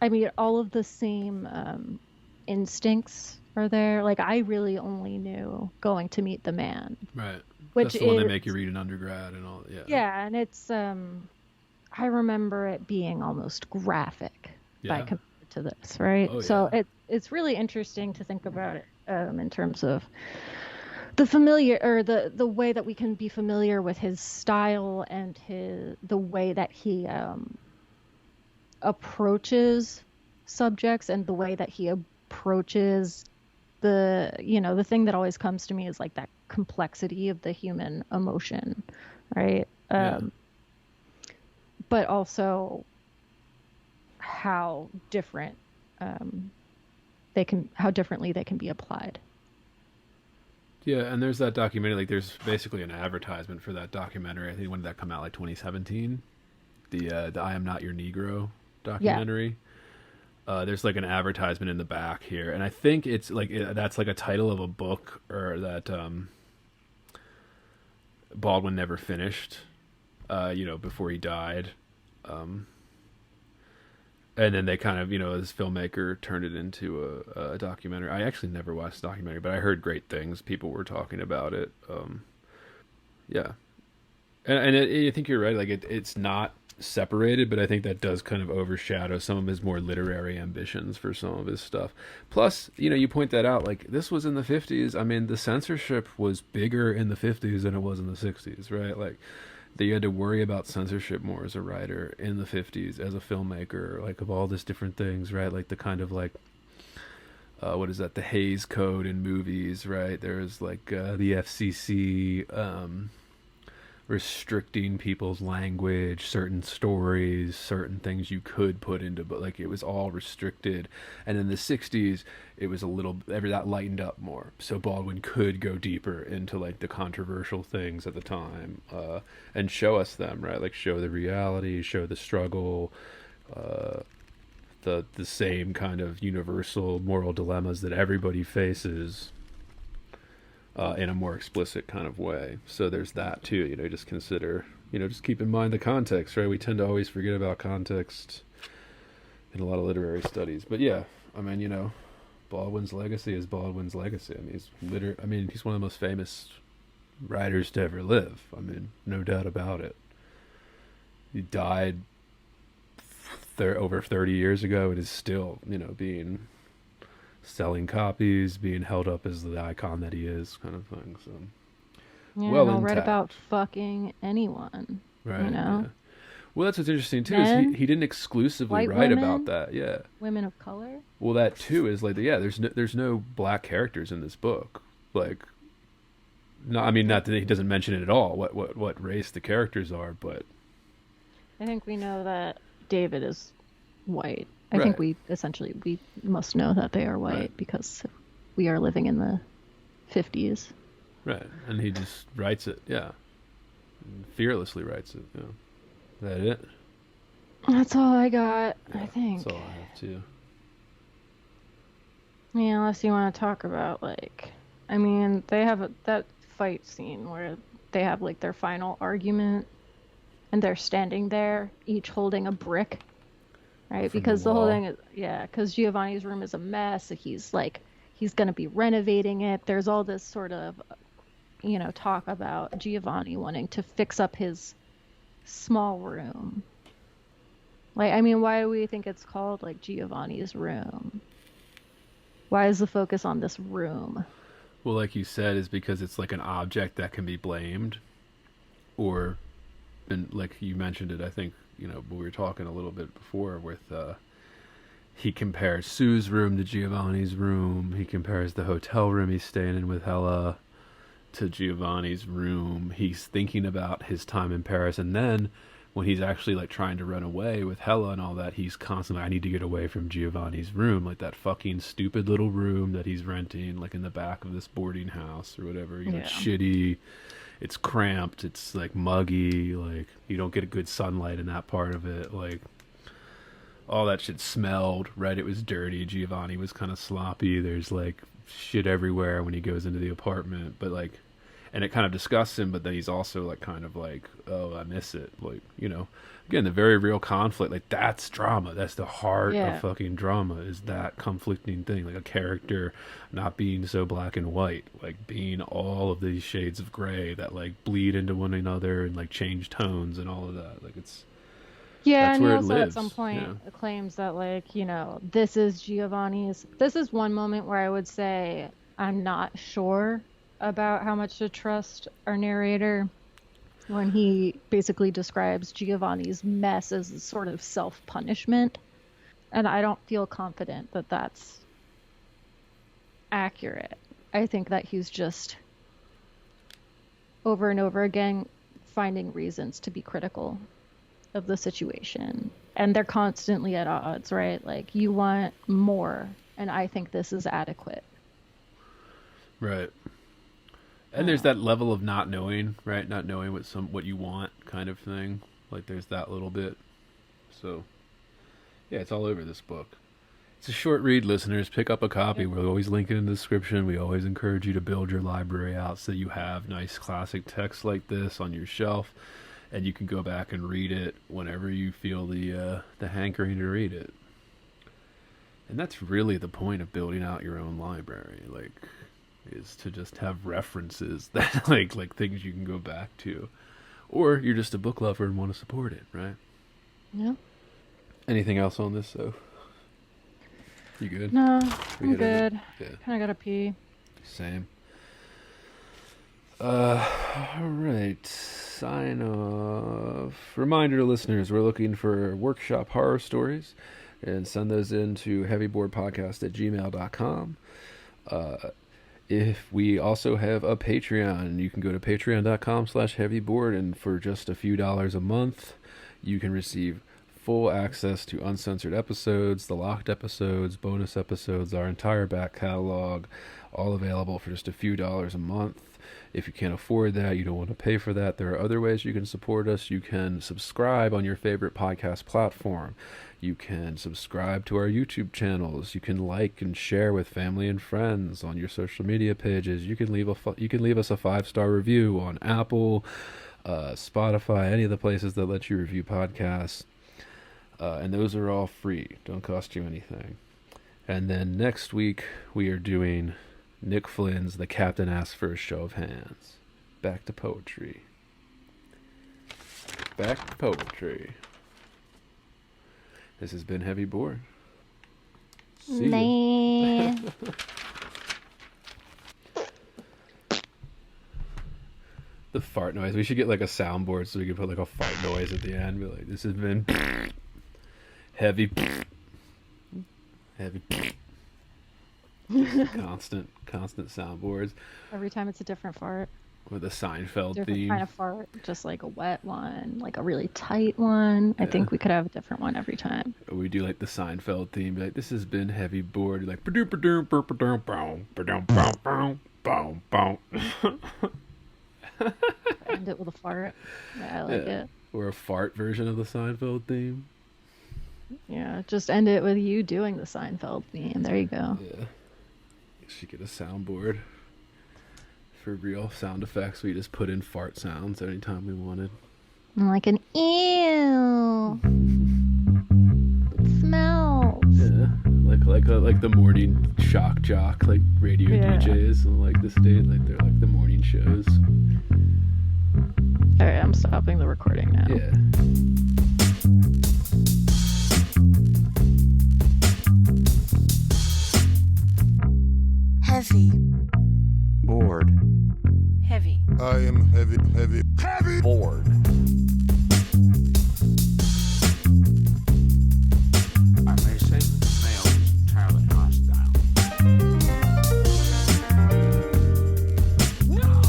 I mean, all of the same instincts are there. Like I really only knew Going to Meet the Man, Right. which That's the one they is make you read in undergrad and all. Yeah. yeah, and it's I remember it being almost graphic by Yeah. compared to this, right? Oh, So yeah. it's really interesting to think about it in terms of the familiar or the way that we can be familiar with his style and the way that he approaches subjects and the way that he approaches the thing that always comes to me is like that complexity of the human emotion, right? Yeah. But also how different how differently they can be applied. Yeah, and there's that documentary. Like, there's basically an advertisement for that documentary. I think when did that come out? Like 2017. The I Am Not Your Negro documentary. There's like an advertisement in the back here, and I think it's like that's like a title of a book or that Baldwin never finished. Before he died. And then they kind of, this filmmaker turned it into a documentary. I actually never watched the documentary, but I heard great things. People were talking about it. Yeah. And I think you're right. Like, it's not separated, but I think that does kind of overshadow some of his more literary ambitions for some of his stuff. Plus, you point that out, like, this was in the 50s. I mean, the censorship was bigger in the 50s than it was in the 60s, right? Like, that you had to worry about censorship more as a writer in the 50s as a filmmaker, like, of all these different things, right? Like the kind of like what is that, the Hays Code in movies, right? There's like the FCC restricting people's language, certain stories, certain things you could put into, but like it was all restricted. And in the 60s it was that lightened up more, so Baldwin could go deeper into like the controversial things at the time, and show us them, right? Like show the reality, show the struggle, the same kind of universal moral dilemmas that everybody faces, in a more explicit kind of way. So there's that too, just consider, just keep in mind the context, right? We tend to always forget about context in a lot of literary studies. But yeah, I mean, Baldwin's legacy is Baldwin's legacy. I mean, he's one of the most famous writers to ever live. I mean, no doubt about it. He died over 30 years ago. It is still, selling copies, being held up as the icon that he is, kind of thing. So, Yeah, well I'll write intact. about fucking anyone. Right. know? Yeah. Well, that's what's interesting too. Men, Is he didn't exclusively white write women. about that. Yeah. Women of color. Well, that too is like, yeah. There's no black characters in this book. Like, no, I mean, not that he doesn't mention it at all. What race the characters are, but I think we know that David is white. I Right. think we must know that they are white Right. because we are living in the 50s. right. And he just writes it. Yeah. Fearlessly writes it. Yeah. Is that it? That's all I got, I think. That's all I have too. Yeah, unless you want to talk about I mean, they have that fight scene where they have like their final argument and they're standing there each holding a brick, right? From Because the the whole wall. thing is, because Giovanni's room is a mess. He's going to be renovating it. There's all this sort of, talk about Giovanni wanting to fix up his small room. Like, I mean, why do we think it's called like Giovanni's room? Why is the focus on this room? Well, like you said, is because it's like an object that can be blamed, or, and like you mentioned it, I think, we were talking a little bit before with, he compares Sue's room to Giovanni's room. He compares the hotel room he's staying in with Hella to Giovanni's room, he's thinking about his time in Paris, and then when he's actually like trying to run away with Hella and all that, he's constantly, I need to get away from Giovanni's room, like that fucking stupid little room that he's renting, like in the back of this boarding house or whatever. You know, it's shitty, it's cramped, it's like muggy, like you don't get a good sunlight in that part of it, like all that shit smelled, right? It was dirty. Giovanni was kind of sloppy. There's like shit everywhere when he goes into the apartment, but like, and it kind of disgusts him, but then he's also like kind of like, oh, I miss it. Like, you know, again, the very real conflict, like that's drama. That's the heart of fucking drama, is that conflicting thing, like a character not being so black and white, like being all of these shades of gray that like bleed into one another and like change tones and all of that. Like it's, yeah, that's and he where it also lives. at some point claims that, like, you know, this is Giovanni's. This is one moment where I would say I'm not sure about how much to trust our narrator, when he basically describes Giovanni's mess as a sort of self-punishment. And I don't feel confident that that's accurate. I think that he's just over and over again finding reasons to be critical of the situation, and they're constantly at odds, right? Like, you want more, and I think this is adequate, right? And there's that level of not knowing, right? Not knowing what you want, kind of thing. Like there's that little bit. So yeah, it's all over this book. It's a short read, listeners. Pick up a copy. We'll always link it in the description. We always encourage you to build your library out so that you have nice classic text like this on your shelf, and you can go back and read it whenever you feel the hankering to read it. And that's really the point of building out your own library, like, is to just have references that like things you can go back to. Or you're just a book lover and want to support it, right? Yeah. Anything else on this, though? You good? No, We I'm hit every- good. Yeah. Kind of gotta pee. Same. All right. Sign off. Reminder to listeners, we're looking for workshop horror stories, and send those in to heavyboardpodcast@gmail.com. If we also have a Patreon, you can go to patreon.com/heavyboard, and for just a few dollars a month, you can receive full access to uncensored episodes, the locked episodes, bonus episodes, our entire back catalog, all available for just a few dollars a month. If you can't afford that, you don't want to pay for that, there are other ways you can support us. You can subscribe on your favorite podcast platform. You can subscribe to our YouTube channels. You can like and share with family and friends on your social media pages. You can leave us a 5-star review on Apple, Spotify, any of the places that let you review podcasts. And those are all free. Don't cost you anything. And then next week, we are doing Nick Flynn's The Captain Asks for a Show of Hands. Back to poetry. Back to poetry. This has been Heavy Board. See ya. Nah. The fart noise. We should get like a soundboard so we can put like a fart noise at the end. Be like, this has been heavy. Heavy. constant soundboards Every time it's a different fart. with a Seinfeld Different theme. kind of fart. Just like a wet one, like a really tight one. I think we could have a different one every time. We do like the Seinfeld theme. Be like, this has been Heavy Board. Like, ba-doom, ba-doom, boom, ba-doom, boom, boom, boom, boom. End it with a fart. Yeah, I like it. Or a fart version of the Seinfeld theme. Yeah, just end it with you doing the Seinfeld theme. There you go. Yeah. You should get a soundboard for real sound effects. We just put in fart sounds anytime we wanted. Like an ew. It smells. Yeah, like the morning shock jock, like radio DJs, and like this day, like they're like the morning shows. All right, I'm stopping the recording now. Yeah. Heavy. Bored. Heavy. I am heavy, heavy, heavy. Bored. I may say that the male is entirely hostile. No!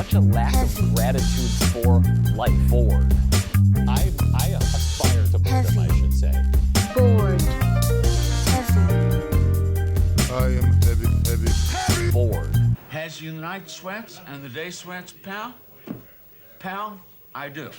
such a lack of gratitude for life. Bored. I aspire to boredom, I should say. Bored. Heavy. I am heavy, heavy, heavy. Bored. Has you the night sweats and the day sweats, pal? Pal, I do.